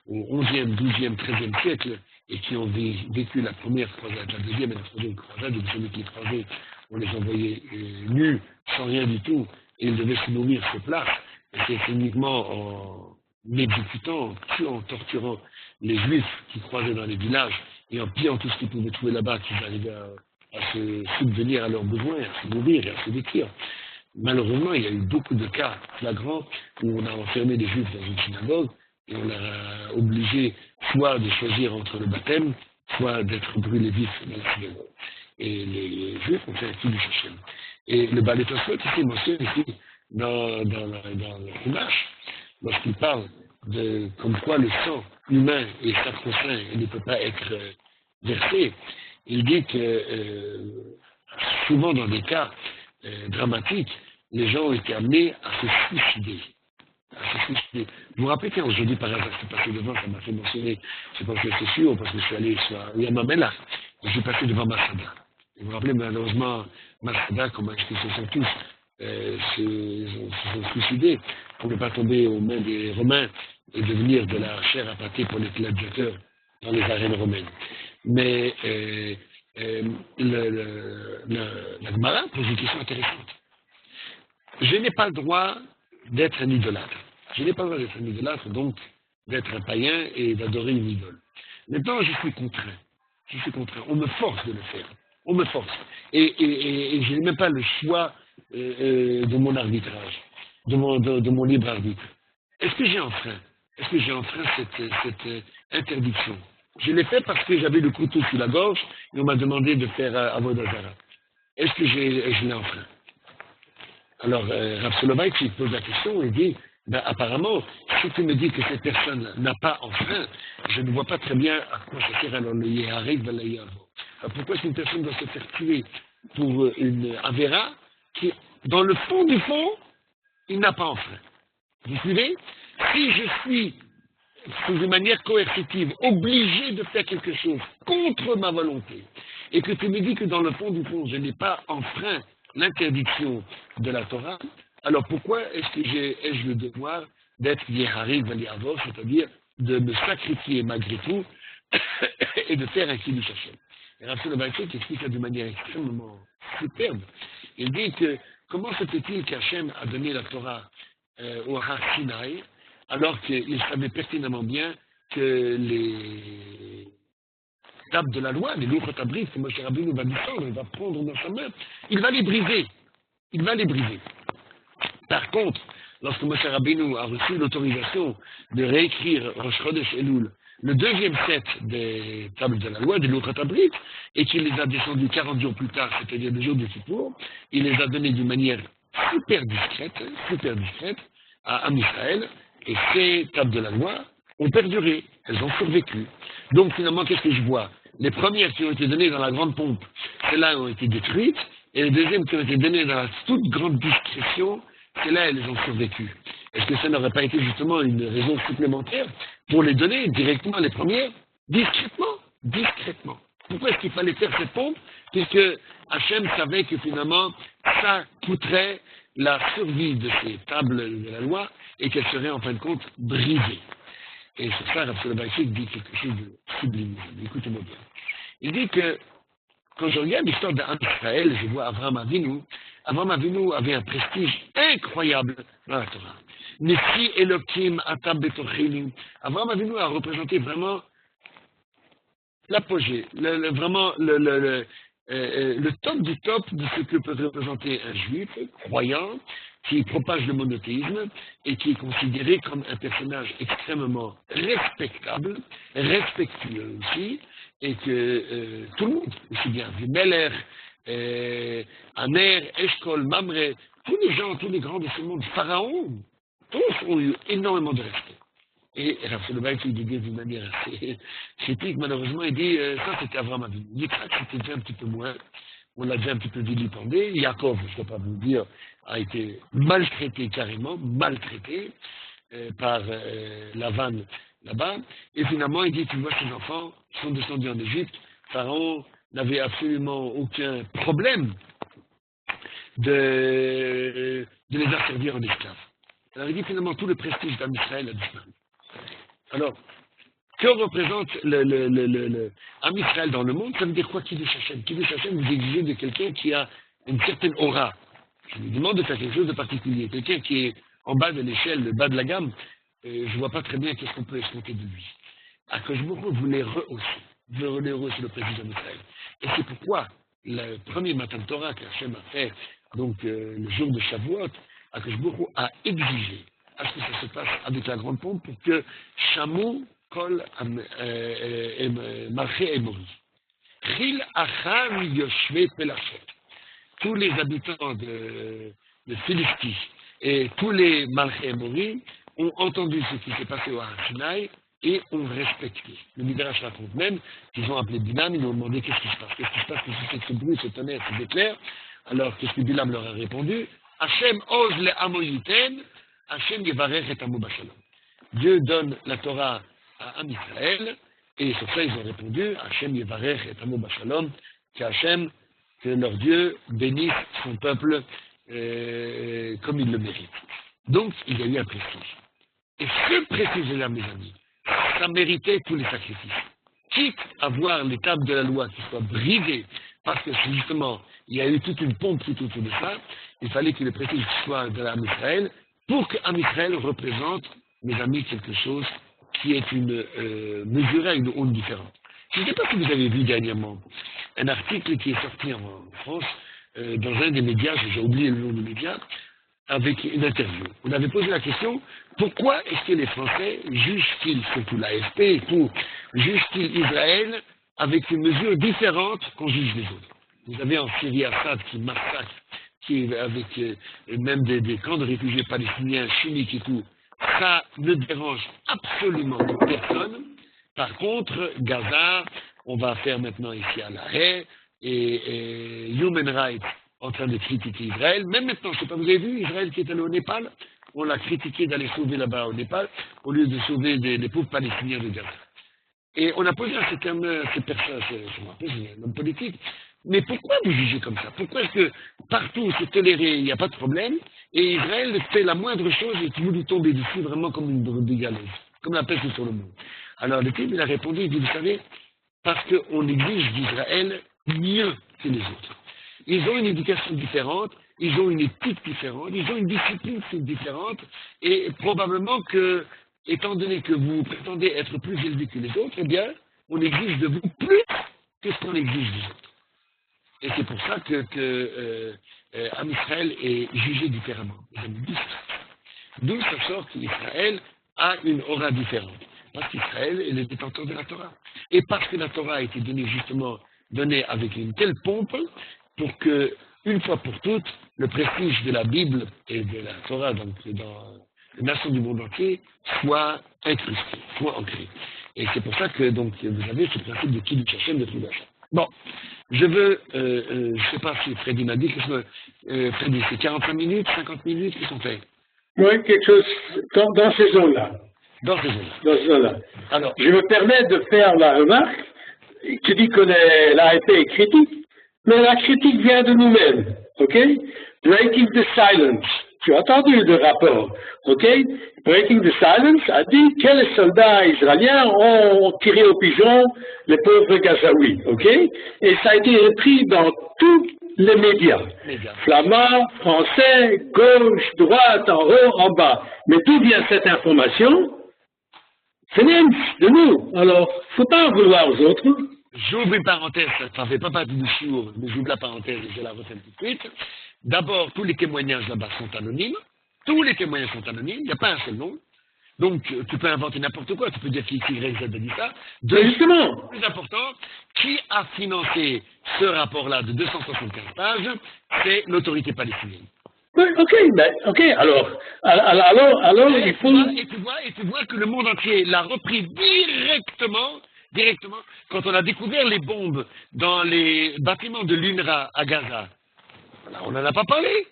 au 11e, 12e, 13e siècle, et qui ont vécu la première croisade, la deuxième et la troisième croisade, et vous savez que les croisés, on les envoyait nus, sans rien du tout, et ils devaient se nourrir sur place, et c'est uniquement en exécutant, en tuant, en torturant les juifs qui croisaient dans les villages, et en pillant tout ce qu'ils pouvaient trouver là-bas, qu'ils arrivaient à se subvenir à leurs besoins, à se nourrir et à se vêtir. Malheureusement, il y a eu beaucoup de cas flagrants où on a enfermé des juifs dans une synagogue et on leur a obligé soit de choisir entre le baptême, soit d'être brûlés vifs dans la synagogue. Et les juifs ont fait un Kiddush Hashem. Et le Baal Tosfot ici mentionne ici dans le Chumash, lorsqu'il parle de comme quoi le sang humain est sacro-saint et ne peut pas être versé, il dit que souvent dans des cas dramatiques, les gens ont été amenés à se suicider. Vous vous rappelez quand aujourd'hui par hasard je suis passé devant, ça m'a fait mentionner, je pense que c'est sûr, parce que je suis allé sur Yamamela, je suis passé devant Masada. Et vous vous rappelez malheureusement Masada, comment est-ce qu'ils se sont tous se sont suicidés pour ne pas tomber aux mains des Romains et devenir de la chair à pâté pour les gladiateurs dans les arènes romaines. Mais la Gemara pose une question intéressante. Je n'ai pas le droit d'être un idolâtre. Je n'ai pas le droit d'être un idolâtre, donc d'être un païen et d'adorer une idole. Maintenant, je suis contraint. On me force de le faire. On me force. Et je n'ai même pas le choix de mon arbitrage, de mon libre arbitre. Est-ce que j'ai enfreint cette interdiction? Je l'ai fait parce que j'avais le couteau sous la gorge et on m'a demandé de faire Avodah Zara. Est-ce que je l'ai enfreint? Alors, Rav Soloveitch pose la question et dit, ben, apparemment, si tu me dis que cette personne n'a pas enfreint, je ne vois pas très bien à quoi ça sert alors le Yehareg Velayavo. Pourquoi est-ce qu'une personne doit se faire tuer pour une Avera qui, dans le fond du fond, il n'a pas enfreint. Vous suivez? Si je suis, sous une manière coercitive, obligé de faire quelque chose contre ma volonté, et que tu me dis que dans le fond du fond, je n'ai pas enfreint l'interdiction de la Torah, alors pourquoi est-ce que ai-je le devoir d'être Yehari Valiavor, c'est-à-dire de me sacrifier malgré tout et de faire un Kiddush Hashem? Et Rav Soloveitchik explique ça de manière extrêmement superbe. Il dit que comment se fait-il qu'Hachem a donné la Torah au Har Sinaï, alors qu'il savait pertinemment bien que les tables de la loi, les Luchot Abrit, que Moshe Rabbeinu va descendre, il va prendre dans sa main, il va les briser. Il va les briser. Par contre, lorsque Moshe Rabbeinu a reçu l'autorisation de réécrire Rosh Chodesh Elul, le deuxième set des tables de la loi, des Luchot Abrit, et qu'il les a descendus 40 jours plus tard, c'est-à-dire le jour de Kippour, il les a donnés d'une manière super discrète à Am Israël, et ces tables de la loi ont perduré, elles ont survécu. Donc finalement, qu'est-ce que je vois? Les premières qui ont été données dans la grande pompe, celles-là ont été détruites, et les deuxièmes qui ont été données dans la toute grande discrétion, celles-là, elles ont survécu. Est-ce que ça n'aurait pas été justement une raison supplémentaire pour les donner directement les premières, discrètement? Pourquoi est-ce qu'il fallait faire cette pompe? Puisque Hachem savait que finalement, ça coûterait la survie de ces tables de la loi et qu'elles seraient en fin de compte brisées. Et sur ça, Rav Soloveitchik dit quelque chose de sublime. Écoutez-moi bien. Il dit que quand je regarde l'histoire d'Am Israël, je vois Avraham Avinu. Avraham Avinu avait un prestige incroyable dans la Torah. Nessi Elokim Atam Betochini. Avraham Avinu a représenté vraiment l'apogée, vraiment le top du top de ce que peut représenter un juif croyant qui propage le monothéisme et qui est considéré comme un personnage extrêmement respectable, respectueux aussi, et que tout le monde, aussi bien Vimeler, Aner, Eshkol, Mamre, tous les gens, tous les grands de ce monde, Pharaon, tous ont eu énormément de respect. Et Rav Soloveitchik dit d'une manière assez critique, malheureusement, il dit, ça c'était Avraham Avinu. Yitzhak c'était déjà un petit peu moins, on l'a déjà un petit peu vilipendé. Yaakov, je ne peux pas vous le dire, a été maltraité carrément, maltraité par Lavan là-bas. Et finalement, il dit, tu vois, ces enfants sont descendus en Égypte, Pharaon n'avait absolument aucun problème de les asservir en esclaves. Alors il dit finalement, tout le prestige d'Am Israël a disparu. Alors, que représente Am Israël dans le monde? Ça veut dire quoi, Kiddush Hashem? Kiddush Hashem, vous exigez de quelqu'un qui a une certaine aura. Je lui demande de faire quelque chose de particulier. Quelqu'un qui est en bas de l'échelle, le bas de la gamme, je ne vois pas très bien qu'est-ce qu'on peut escompter de lui. Akadosh Baruch Hu voulait rehausser le prestige d'Am Israël. Et c'est pourquoi le premier matin de Torah qu'Hachem a fait, donc le jour de Shavuot, Akadosh Baruch Hu a exigé à ce que ça se passe avec la grande pompe pour que Shamou Kol Malché Emori. Chil Acham Yoshve Pelachet. Tous les habitants de Philistie et tous les Malché Emori ont entendu ce qui s'est passé au Har Sinaï et ont respecté. Le Midrash raconte même qu'ils ont appelé Bilam, ils lui ont demandé qu'est-ce qui se passe, qu'est-ce que ce bruit, ce tonnerre, ces éclairs. Alors qu'est-ce que Bilam leur a répondu? Hachem ose le Amoyiten, Hachem yevarech et Amo Bashalom. Dieu donne la Torah à Am Israël, et sur ça ils ont répondu, Hachem yevarech et Amo Bashalom, que leur Dieu bénisse son peuple comme il le mérite. Donc il y a eu un prestige. Et ce prestige-là, mes amis, ça méritait tous les sacrifices. Quitte à voir les tables de la loi qui soient brisées, parce que justement, il y a eu toute une pompe tout autour de ça, il fallait que le prestige soit de l'Am Israël, pour que Am Israël représente, mes amis, quelque chose qui est mesuré à une honte différente. Je ne sais pas si vous avez vu dernièrement un article qui est sorti en France, dans un des médias, j'ai oublié le nom du média, avec une interview. On avait posé la question, pourquoi est-ce que les Français jugent-ils, surtout l'AFP, jugent-ils Israël avec une mesure différente qu'on juge les autres? Vous avez en Syrie Assad qui massacre, qui avec même des camps de réfugiés palestiniens chimiques et tout. Ça ne dérange absolument personne. Par contre, Gaza, on va faire maintenant ici à l'arrêt, et Human Rights en train de critiquer Israël. Même maintenant, je ne sais pas, vous avez vu Israël qui est allé au Népal? On l'a critiqué d'aller sauver là-bas au Népal, au lieu de sauver des pauvres Palestiniens de Gaza. Et on a posé à cette personne, c'est un homme politique, mais pourquoi vous jugez comme ça? Pourquoi est-ce que partout c'est toléré, il n'y a pas de problème, et Israël fait la moindre chose et vous lui tombez dessus vraiment comme une brebis galeuse, comme la peste sur le monde? Alors le type, il a répondu, il dit, vous savez, parce qu'on exige d'Israël mieux que les autres. Ils ont une éducation différente, ils ont une éthique différente, ils ont une discipline différente, et probablement que, étant donné que vous prétendez être plus élevé que les autres, eh bien, on exige de vous plus que ce qu'on exige des autres. Et c'est pour ça que Am Israël est jugé différemment. D'où ça sort qu'Israël a une aura différente. Parce qu'Israël est le détenteur de la Torah. Et parce que la Torah a été donnée avec une telle pompe, pour que, une fois pour toutes, le prestige de la Bible et de la Torah dans les nations du monde entier soit incrusté, soit ancré. Et c'est pour ça que donc vous avez ce principe de Kiddush Hashem de Tribachem. Bon, je veux, je ne sais pas si Freddy m'a dit, Freddy, c'est 45 minutes, 50 minutes, qu'est-ce qu'on fait? Oui, quelque chose dans ces zones-là. Dans ces zones-là. Dans ces zones-là. Alors, je me permets de faire la remarque. Tu dis que l'AFP est critique, mais la critique vient de nous-mêmes, ok? Breaking the silence. Tu as entendu le rapport, ok? Breaking the silence a dit que les soldats israéliens ont tiré au pigeon les pauvres Gazaouis, ok? Et ça a été repris dans tous les médias. Flamands, français, gauche, droite, en haut, en bas. Mais d'où vient cette information? C'est de nous. Alors, il ne faut pas en vouloir aux autres. J'ouvre une parenthèse, ça ne fait pas partie du shiur, mais j'ouvre la parenthèse et je la refais tout de suite. D'abord, tous les témoignages là-bas sont anonymes. Tous les témoignages sont anonymes, il n'y a pas un seul nom. Donc, tu peux inventer n'importe quoi, tu peux dire qui Y, Z a dit ça. Justement. Le plus important, qui a financé ce rapport-là de 275 pages, c'est l'autorité palestinienne. Oui, ok, alors il faut... Et tu vois que le monde entier l'a repris directement, quand on a découvert les bombes dans les bâtiments de l'UNRWA à Gaza. On n'en a pas parlé.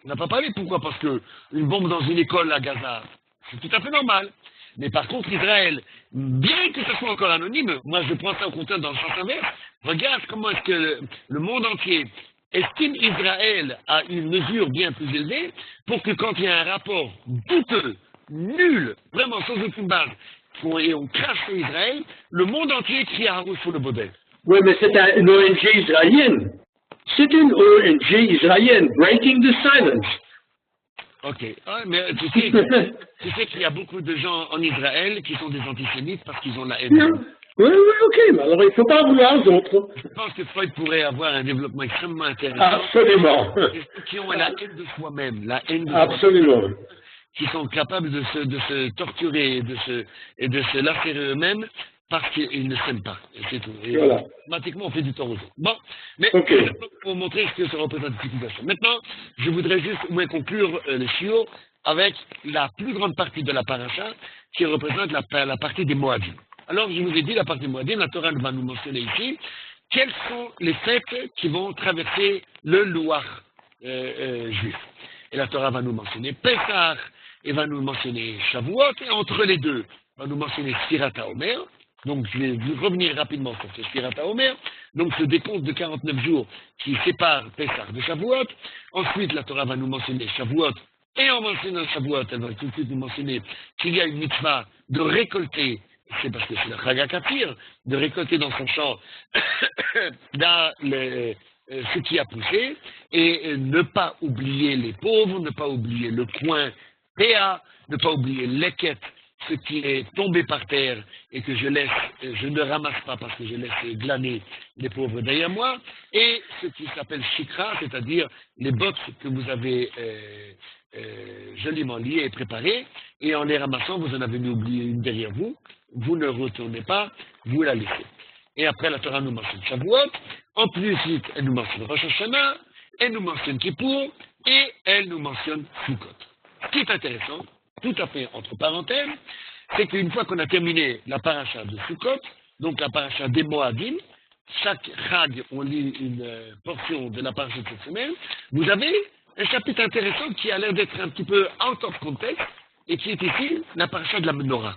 Pourquoi? Parce qu'une bombe dans une école à Gaza, c'est tout à fait normal. Mais par contre, Israël, bien que ce soit encore anonyme, moi je prends ça au contraire dans le sens inverse. Regarde comment est-ce que le monde entier estime Israël à une mesure bien plus élevée pour que quand il y a un rapport douteux, nul, vraiment sans aucune base, et on crache sur Israël, le monde entier crie à rouge sur le modèle. Oui, mais c'est une ONG israélienne. C'est une ONG israélienne, Breaking the Silence. Ok. Ah, mais tu sais qu'il y a beaucoup de gens en Israël qui sont des antisémites parce qu'ils ont la haine. Oui, ok, mais alors il ne faut pas vouloir aux autres. Je pense que Freud pourrait avoir un développement extrêmement intéressant. Absolument. Qui ont la haine de soi-même, Absolument. Qui sont capables de se torturer et de se lacérer eux-mêmes parce qu'ils ne s'aiment pas. Et c'est tout. Et voilà. automatiquement, on fait du tort aux autres. Bon, mais pour montrer ce que ça représente l'utilisation. Maintenant, je voudrais juste au moins conclure le shiur avec la plus grande partie de la paracha qui représente la partie des Moadim. Alors, je vous ai dit, la partie des Moadim, la Torah va nous mentionner ici quelles sont les fêtes qui vont traverser le Loir juif. Et la Torah va nous mentionner Pessah, et va nous mentionner Shavuot, et entre les deux, va nous mentionner Sfirat HaOmer. Donc, je vais revenir rapidement sur ce Sfirat HaOmer. Donc, ce décompte de 49 jours qui sépare Pessah de Shavuot. Ensuite, la Torah va nous mentionner Shavuot, et en mentionnant Shavuot, elle va tout de suite nous mentionner qu'il y a une mitzvah de récolter, c'est parce que c'est le Chag HaKatir, de récolter dans son champ ce qui a poussé, et ne pas oublier les pauvres, ne pas oublier le coin PA, ne pas oublier l'équette, ce qui est tombé par terre et que je ne ramasse pas parce que je laisse glaner les pauvres derrière moi, et ce qui s'appelle shikra, c'est-à-dire les bottes que vous avez joliment liées et préparées, et en les ramassant, vous en avez oublié une derrière vous, vous ne retournez pas, vous la laissez. Et après, la Torah nous mentionne Shavuot, en plus vite, elle nous mentionne Rosh Hashanah, elle nous mentionne Kippour, et elle nous mentionne Sukkot. Ce qui est intéressant, tout à fait entre parenthèses, c'est qu'une fois qu'on a terminé la paracha de Sukkot, donc la paracha des Moadim, chaque Chag, on lit une portion de la parasha de cette semaine, vous avez un chapitre intéressant qui a l'air d'être un petit peu out of context, et qui est ici la parasha de la menorah.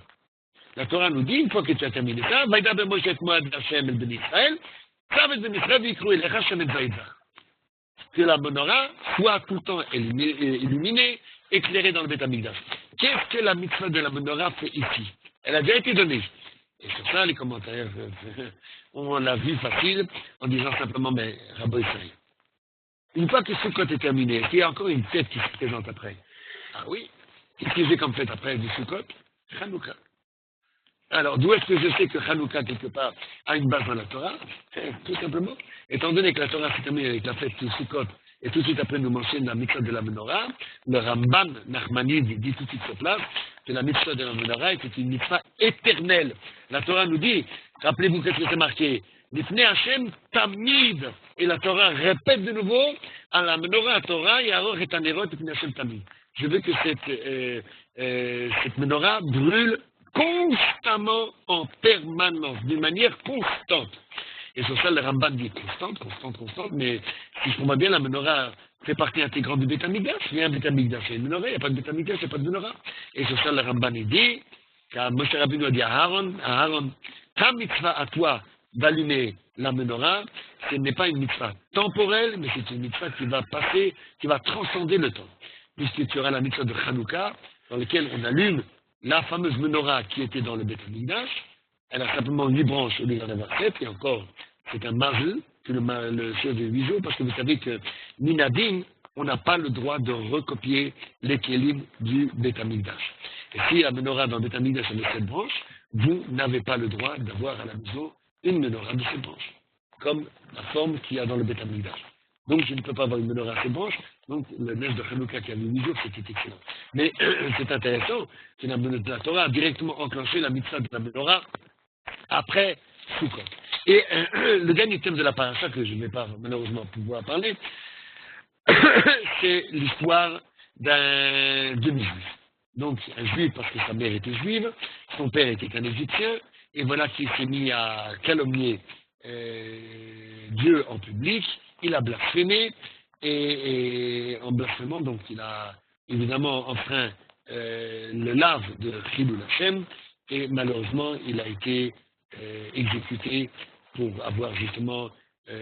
La Torah nous dit, une fois que tu as terminé ça, Vaïda Moshe et Moed Hashem el Ben Israël, ça va Ben Israël, Vikru el Hashem el Vaïda. Que la menorah soit tout le temps illuminée, éclairée dans le Beth Amikdash. Qu'est-ce que la mitzvah de la menorah fait ici? Elle a déjà été donnée. Et sur ça, les commentaires, on l'a vu facile, en disant simplement, mais Rabbi Israël. Une fois que Sukkot est terminé, il y a encore une fête qui se présente après. Ah oui, qu'est-ce qu'il fait comme fête après du Sukkot? Hanouka. Alors, d'où est-ce que je sais que Hanouka, quelque part, a une base dans la Torah? Tout simplement, étant donné que la Torah s'est terminée avec la fête du Sukkot, et tout de suite après nous mentionne la mitzvah de la menorah, le Ramban Nachmanide dit tout de suite sur place que la mitzvah de la menorah était une mitzvah éternelle. La Torah nous dit, rappelez-vous qu'est-ce que c'est marqué, Lifnei Hashem Tamid, et la Torah répète de nouveau, à la menorah Torah, Yaror et Anerot Lifnei Hashem Tamid. Je veux que cette menorah brûle constamment, en permanence, d'une manière constante. Et sur ça, le Ramban dit constante, mais si je comprends bien, la menorah fait partie intégrante du Beth Amikdash. Il y a un Beth Amikdash, il y a une menorah, il n'y a pas de Beth Amikdash, il n'y a pas de menorah. Et sur ça, le Ramban dit, car Moshe Rabbeinu a dit à Aaron, ta mitzvah à toi d'allumer la menorah, ce n'est pas une mitzvah temporelle, mais c'est une mitzvah qui va passer, qui va transcender le temps. Puisque tu auras la mitzvah de Hanouka, dans laquelle on allume la fameuse menorah qui était dans le Beth Amikdash. Elle a simplement 8 branches au lieu d'en avoir 7, et encore, c'est un mazel, c'est le chef de 8 jours, parce que vous savez que Minadim, on n'a pas le droit de recopier les kélim du Beth Amikdash. Et si la menorah dans le Beth Amikdash a 7 branches, vous n'avez pas le droit d'avoir à la maison une menorah de 7 branches, comme la forme qu'il y a dans le Beth Amikdash. Donc je ne peux pas avoir une menorah à 7 branches, donc le neige de Hanouka qui avait 8 jours, c'était excellent. Mais c'est intéressant que la Torah a directement enclenché la mitzvah de la menorah après Sukkot. Et le dernier thème de la paracha que je ne vais pas malheureusement pouvoir parler, c'est l'histoire d'un demi-juif. Donc un juif parce que sa mère était juive, son père était un Égyptien, et voilà qu'il s'est mis à calomnier Dieu en public, il a blasphémé, et en blasphémant, donc il a évidemment enfreint le lave de Chilul Hashem, et malheureusement il a été exécuté pour avoir justement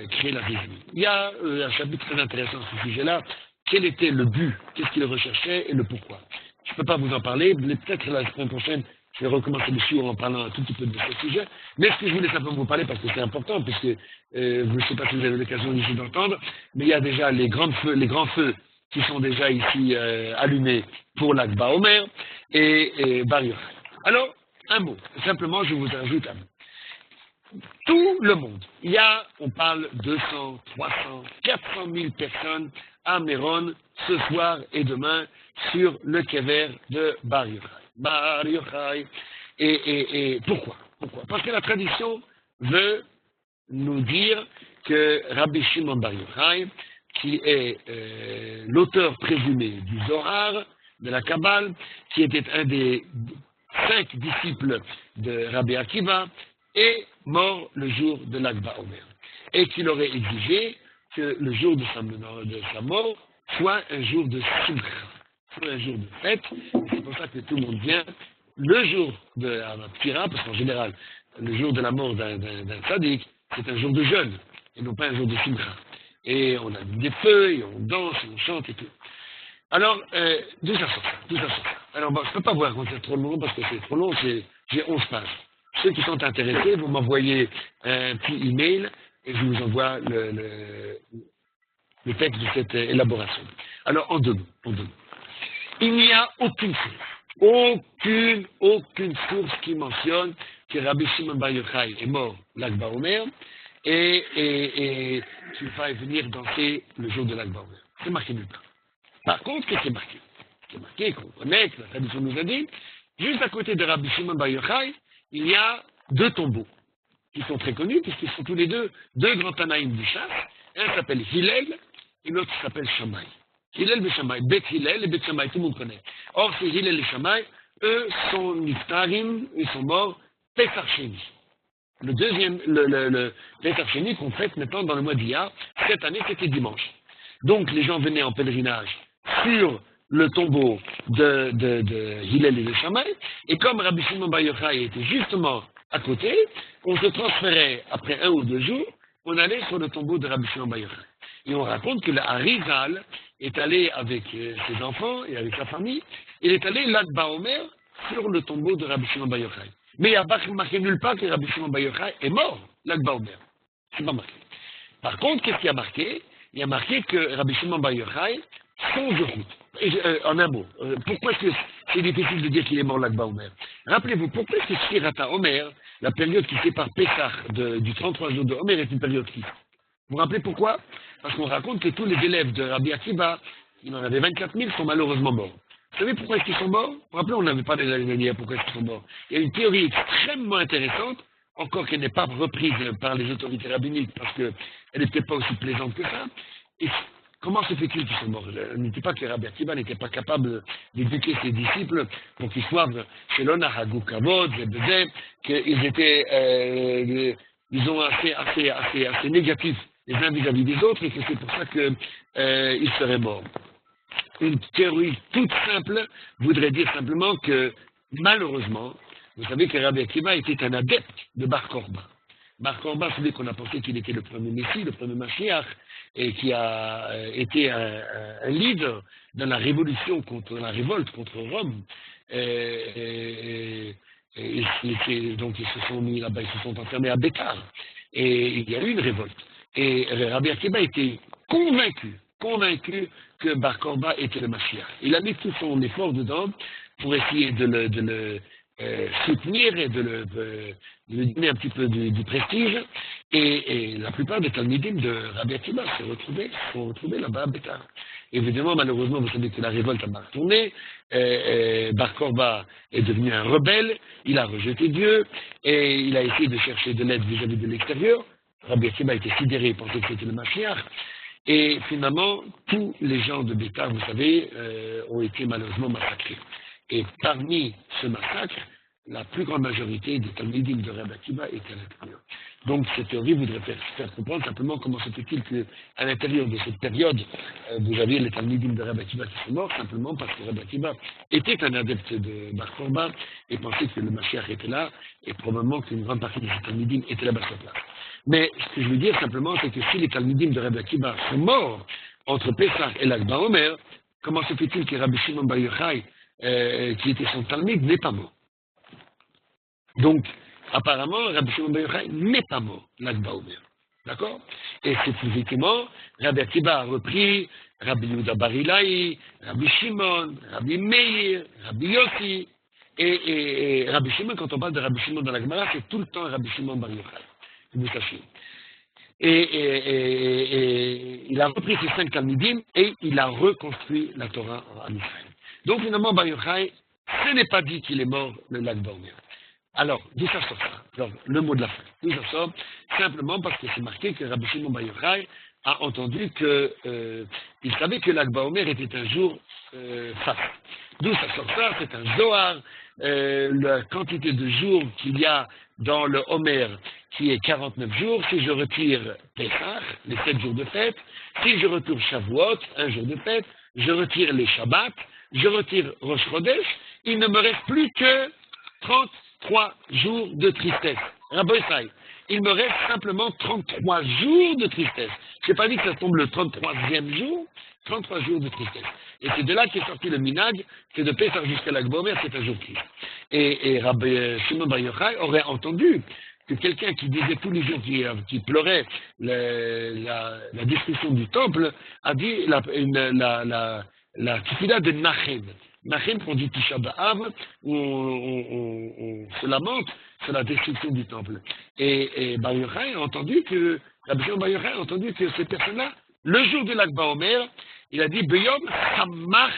créé la résine. Il y a un chapitre très intéressant sur ce sujet-là. Quel était le but, qu'est-ce qu'il recherchait et le pourquoi. Je ne peux pas vous en parler, mais peut-être la semaine prochaine, je vais recommencer le sujet en parlant un tout petit peu de ce sujet. Mais ce que je voulais simplement vous parler, parce que c'est important, puisque je ne sais pas si vous avez l'occasion ici d'entendre, mais il y a déjà les grands feux qui sont déjà ici allumés pour l'Akba Omer et Bar Yochai. Alors, un mot, simplement je vous ajoute un mot. Tout le monde, on parle 200, 300, 400 000 personnes à Méron ce soir et demain sur le kever de Bar Yochai. Bar Yochai. Et pourquoi? Parce que la tradition veut nous dire que Rabbi Shimon Bar Yochai, qui est l'auteur présumé du Zohar, de la Kabbale, qui était un des 5 disciples de Rabbi Akiva, est mort le jour de l'Akba Omer, et qu'il aurait exigé que le jour de sa mort soit un jour de simcha, soit un jour de fête. C'est pour ça que tout le monde vient le jour de la Ptira, parce qu'en général, le jour de la mort d'un tzaddik, c'est un jour de jeûne, et non pas un jour de simcha. Et on a des feux, et on danse, et on chante et tout. Alors, d'où ça sort ça? Alors, bon, je ne peux pas vous raconter trop long, parce que c'est trop long, j'ai 11 pages. Ceux qui sont intéressés, vous m'envoyez un petit email et je vous envoie le texte de cette élaboration. Alors, en deux mots. Il n'y a aucune source qui mentionne que Rabbi Shimon Bar Yochai est mort l'Akba Omer et qu'il faille venir danser le jour de l'Akba Omer. C'est marqué nulle part. Par contre, qu'est-ce qui est marqué? C'est marqué qu'on connaît, que la tradition nous a dit, juste à côté de Rabbi Shimon Bar Yochai, il y a 2 tombeaux qui sont très connus puisqu'ils sont tous les deux grands Tanaïm du Shas. Un s'appelle Hillel et l'autre s'appelle Shammai. Hillel et Shammai, Beth Hillel et Beth Shammai, tout le monde connaît. Or, ces Hillel et Shammai, eux sont Niftarim, ils sont morts Pesach Sheni. Le deuxième, le Pessah Sheni qu'on fête maintenant dans le mois d'Iyar, cette année c'était dimanche. Donc les gens venaient en pèlerinage sur le tombeau de Hillel et de Shammai, et comme Rabbi Shimon Bar Yochai était justement à côté, on se transférait après 1 ou 2 jours, on allait sur le tombeau de Rabbi Shimon Bar Yochai. Et on raconte que l'Arizal est allé avec ses enfants et avec sa famille, il est allé Lag BaOmer sur le tombeau de Rabbi Shimon Bar Yochai. Mais il n'y a pas marqué nulle part que Rabbi Shimon Bar Yochai est mort, Lag BaOmer. C'est pas marqué. Par contre, qu'est-ce qu'il y a marqué? Il y a marqué que Rabbi Shimon Bar Yochai change de route. En un mot, pourquoi est-ce que c'est difficile de dire qu'il est mort Lag BaOmer? Rappelez-vous, pourquoi est-ce que Sirata Omer, la période qui sépare Pessah du 33 jours de Omer, est une période triste? Vous vous rappelez pourquoi? Parce qu'on raconte que tous les élèves de Rabbi Akiva, il en avait 24 000, sont malheureusement morts. Vous savez pourquoi est-ce qu'ils sont morts? Vous vous rappelez, on n'avait pas des années dernières pourquoi est-ce qu'ils sont morts. Il y a une théorie extrêmement intéressante, encore qu'elle n'est pas reprise par les autorités rabbiniques, parce qu'elle n'était pas aussi plaisante que ça. Et comment se fait-il qu'ils sont morts? Je ne dis pas que Rabbi Akiva n'était pas capable d'éduquer ses disciples pour qu'ils soient selon Hagou Kavod, qu'ils étaient, disons, assez négatifs les uns vis-à-vis des autres, et que c'est pour ça qu'ils seraient morts. Une théorie toute simple voudrait dire simplement que, malheureusement, vous savez que Rabbi Akiva était un adepte de Bar Korba. Bar Korba, celui qu'on a pensé qu'il était le premier Messie, le premier Mashiach, et qui a été un leader dans la révolution contre la révolte contre Rome. Donc ils se sont mis là-bas, ils se sont enfermés à Bétar. Et il y a eu une révolte. Et Rabbi Akiva était convaincu que Bar Korba était le Mashiach. Il a mis tout son effort dedans pour essayer de le soutenir et de lui donner un petit peu du prestige. Et la plupart des Talmidim de Rabbi Akiva sont retrouvés là-bas à Bétar. Évidemment, malheureusement, vous savez que la révolte a mal tourné. Bar Korba est devenu un rebelle, il a rejeté Dieu, et il a essayé de chercher de l'aide vis-à-vis de l'extérieur. Rabbi Akiva était sidéré, il pensait que c'était le Mashiach. Et finalement, tous les gens de Bétar, vous savez, ont été malheureusement massacrés. Et parmi ce massacre, la plus grande majorité des Talmidim de Rabbi Akiva étaient à l'intérieur. Donc cette théorie voudrait faire comprendre simplement comment se fait-il qu'à l'intérieur de cette période, vous aviez les Talmidim de Rabbi Akiva qui sont morts, simplement parce que Rabbi Akiva était un adepte de Bar Korba et pensait que le Mashiach était là, et probablement qu'une grande partie de ces Talmidim étaient là-bas sur place. Mais ce que je veux dire simplement, c'est que si les Talmidim de Rabbi Akiva sont morts entre Pessah et Lag BaOmer, comment se fait-il que Rabbi Shimon Bar Yochai, qui était son Talmid, n'est pas mort? Donc, apparemment, Rabbi Shimon Bar Yochai n'est pas mort, Lag BaOmer. D'accord? Et c'est effectivement, Rabbi Akiva a repris Rabbi Yehuda Bar Ilai, Rabbi Shimon, Rabbi Meir, Rabbi Yossi, et Rabbi Shimon, quand on parle de Rabbi Shimon dans la Gemara, c'est tout le temps Rabbi Shimon Bar Yochai. Vous sachiez. Et il a repris ces 5 Talmidim et il a reconstruit la Torah en Israël. Donc finalement, Bar Yochai, ce n'est pas dit qu'il est mort le Lag BaOmer. Alors, d'où ça sort ça? Alors, le mot de la fin. D'où ça sort? Simplement parce que c'est marqué que Rabbi Shimon Bar Yochai a entendu il savait que Lag BaOmer était un jour faste. D'où ça sort ça? C'est un Zohar. La quantité de jours qu'il y a dans le Homer, qui est 49 jours, si je retire Pessah, les 7 jours de fête, si je retire Shavuot, un jour de fête, je retire les Shabbats, je retire Rosh Chodesh, il ne me reste plus que 33 jours de tristesse. Rabbi Isai, il me reste simplement 33 jours de tristesse. Je n'ai pas dit que ça tombe le 33e jour, 33 jours de tristesse. Et c'est de là qu'est sorti le minag, que de Pessah jusqu'à Lag BaOmer, c'est un jour triste. Et Rabbi Shimon Bar Yochai aurait entendu que quelqu'un qui disait tous les jours qui pleurait la destruction du temple, a dit la tefila de Nachem. Nachem, qu'on dit Tisha B'Av, où on se lamente sur la destruction du temple. Et Bar Yochai a entendu que, Rabbi Shimon Bar Yochai a entendu que ces personnes-là, le jour de Lag BaOmer, il a dit Beyom Samach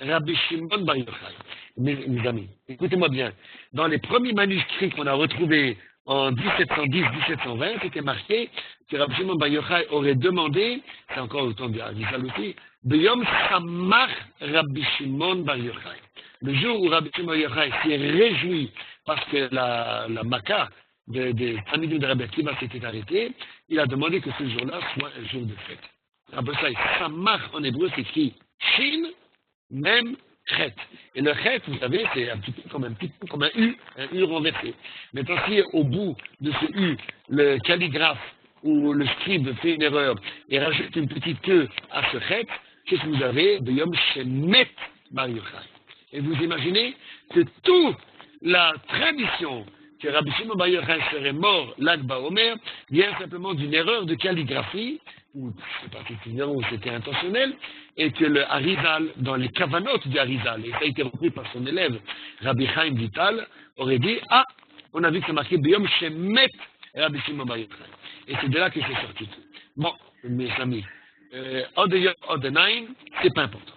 Rabbi Shimon Bar Yochai. Mes amis, écoutez-moi bien. Dans les premiers manuscrits qu'on a retrouvés en 1710-1720, c'était marqué que Rabbi Shimon Bar Yochai aurait demandé, c'est encore au temps de Arizal aussi, Beyom Samach Rabbi Shimon Bar Yochai. Le jour où Rabbi Shimon Bar Yochai s'est réjoui parce que la Makkah des Talmidim de Rabbi Akiva s'était arrêté, il a demandé que ce jour-là soit un jour de fête. Rabbi Samach en hébreu s'écrit Shin, même Chet. Et le Chet, vous savez, c'est un petit peu comme un U renversé. Maintenant, si au bout de ce U, le calligraphe ou le scribe fait une erreur et rajoute une petite queue à ce Chet, qu'est-ce que vous avez? De Yom Shemet Bar Yochai. Et vous imaginez que toute la tradition que Rabbi Shimon Bar Yochai serait mort Lag BaOmer vient simplement d'une erreur de calligraphie, ou c'est particulièrement où c'était intentionnel, et que le Harizal, dans les Kavanot du Harizal, et ça a été repris par son élève Rabbi Chaim Vital, aurait dit « Ah, on a vu que c'est marqué Beyom Shemet Rabbi Shimon Bar Yochai ». Et c'est de là que c'est sorti tout. Bon, mes amis, Odeyot, Odenaim, c'est pas important.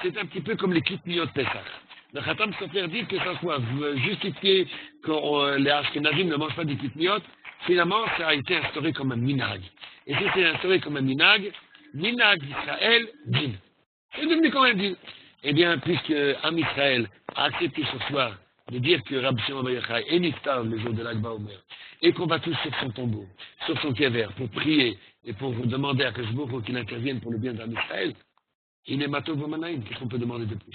C'est un petit peu comme les Kitniot Pesach. Le Khatam Sofer dit que ça soit justifié que les Ashkenazim ne mangent pas des Kitniot. Finalement, ça a été instauré comme un minag. Et si c'est instauré comme un minag Israël, din. C'est devenu comme un din. Eh bien, puisque Am Israël a accepté ce soir de dire que Rabbi Shimon Bar Yochai est niftar le jour de Lag BaOmer, et qu'on va tous sur son tombeau, sur son kever, pour prier et pour demander à Kadosh Baruch Hu qu'il intervienne pour le bien d'Am Israël, qu'est-ce qu'on peut demander de plus?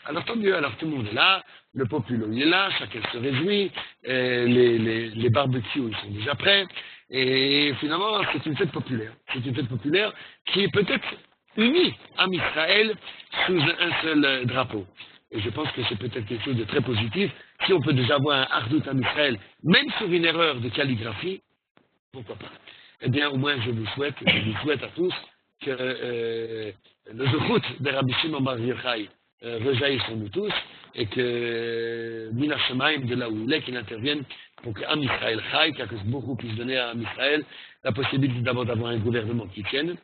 Alors tant mieux, alors tout le monde est là, le populo il est là, chacun se réjouit, les barbecues ils sont déjà prêts, et finalement c'est une fête populaire. C'est une fête populaire qui est peut-être unie à Israël sous un seul drapeau. Et je pense que c'est peut-être quelque chose de très positif. Si on peut déjà avoir un Ardout à Israël, même sur une erreur de calligraphie, pourquoi pas? Eh bien, au moins je vous souhaite à tous que le Zechut de Rabbi Shimon Bar Yochai rejaillit sur nous tous et que Mina Shemaim, de là où il est, qu'il intervienne pour qu'Am Israël Chai, qu'Akadosh Baruch Hu puisse donner à Am Israël la possibilité d'abord d'avoir un gouvernement qui tienne,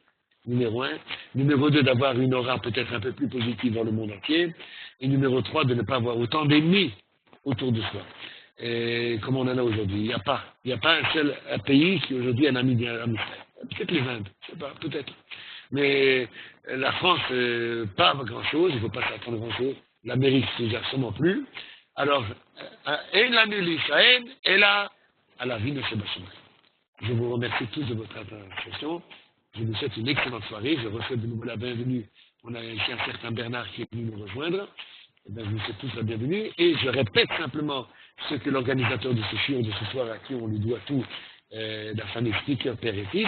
numéro 1. Numéro 2, d'avoir une aura peut-être un peu plus positive dans le monde entier. Et numéro 3, de ne pas avoir autant d'ennemis autour de soi. Et comme on en a aujourd'hui, il n'y a pas un seul pays qui aujourd'hui est un ami d'Am Israël. Peut-être les Indes, je sais pas, peut-être. Mais la France, pas grand-chose, il ne faut pas s'attendre à grand-chose. L'Amérique, c'est sûrement plus. Alors, et la Nulisaen, et là, à la vie de Sébastien. Je vous remercie tous de votre attention. Je vous souhaite une excellente soirée. Je reçois de nouveau la bienvenue. On a ici un certain Bernard qui est venu nous rejoindre. Eh bien, je vous souhaite tous la bienvenue. Et je répète simplement ce que l'organisateur de ce shiur de ce soir, à qui on lui doit tout, la famille speaker, père et fils,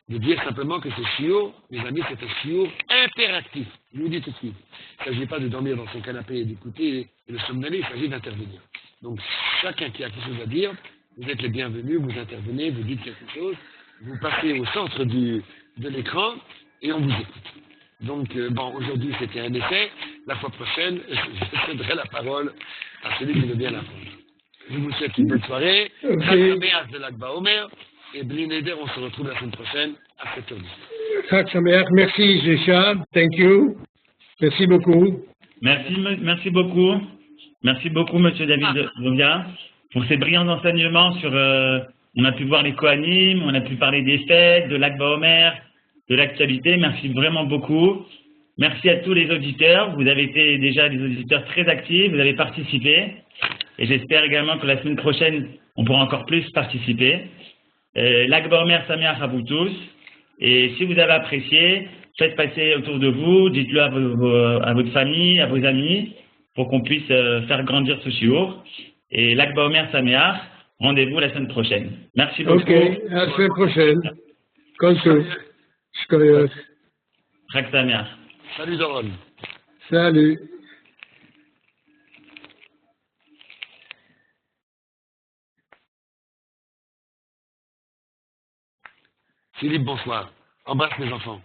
de dire simplement que ce shiur, mes amis, c'est un shiur impératif. Je vous dis tout de suite. Il ne s'agit pas de dormir dans son canapé et d'écouter et de somnoler, il s'agit d'intervenir. Donc, chacun qui a quelque chose à dire, vous êtes les bienvenus, vous intervenez, vous dites quelque chose, vous passez au centre de l'écran et on vous écoute. Donc, bon, aujourd'hui c'était un essai. La fois prochaine, je céderai la parole à celui qui veut bien la prendre. Je vous souhaite une bonne soirée. De Lag BaOmer. Et Blineder, on se retrouve la semaine prochaine à 7h10. Chag Sameach, merci Jécha, thank you. Merci beaucoup. Merci beaucoup. Merci beaucoup, monsieur David Rovia, pour ces brillants enseignements sur. On a pu voir les Kohanim, on a pu parler des fêtes, de Lag BaOmer, de l'actualité. Merci vraiment beaucoup. Merci à tous les auditeurs. Vous avez été déjà des auditeurs très actifs, vous avez participé. Et j'espère également que la semaine prochaine, on pourra encore plus participer. Lag BaOmer Sameach à vous tous. Et si vous avez apprécié, faites passer autour de vous, dites-le à votre famille, à vos amis, pour qu'on puisse faire grandir ce shiur. Et Lag BaOmer Sameach, rendez-vous la semaine prochaine. Merci beaucoup. Ok, à la semaine prochaine. Comme tout. Chag Sameach. Salut Doron. Salut. Philippe, bonsoir. Embrasse mes enfants.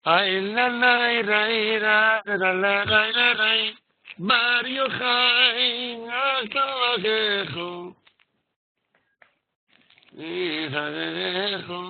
Ay la la la la la la la la Mario Chaim Atawagecho Isarecho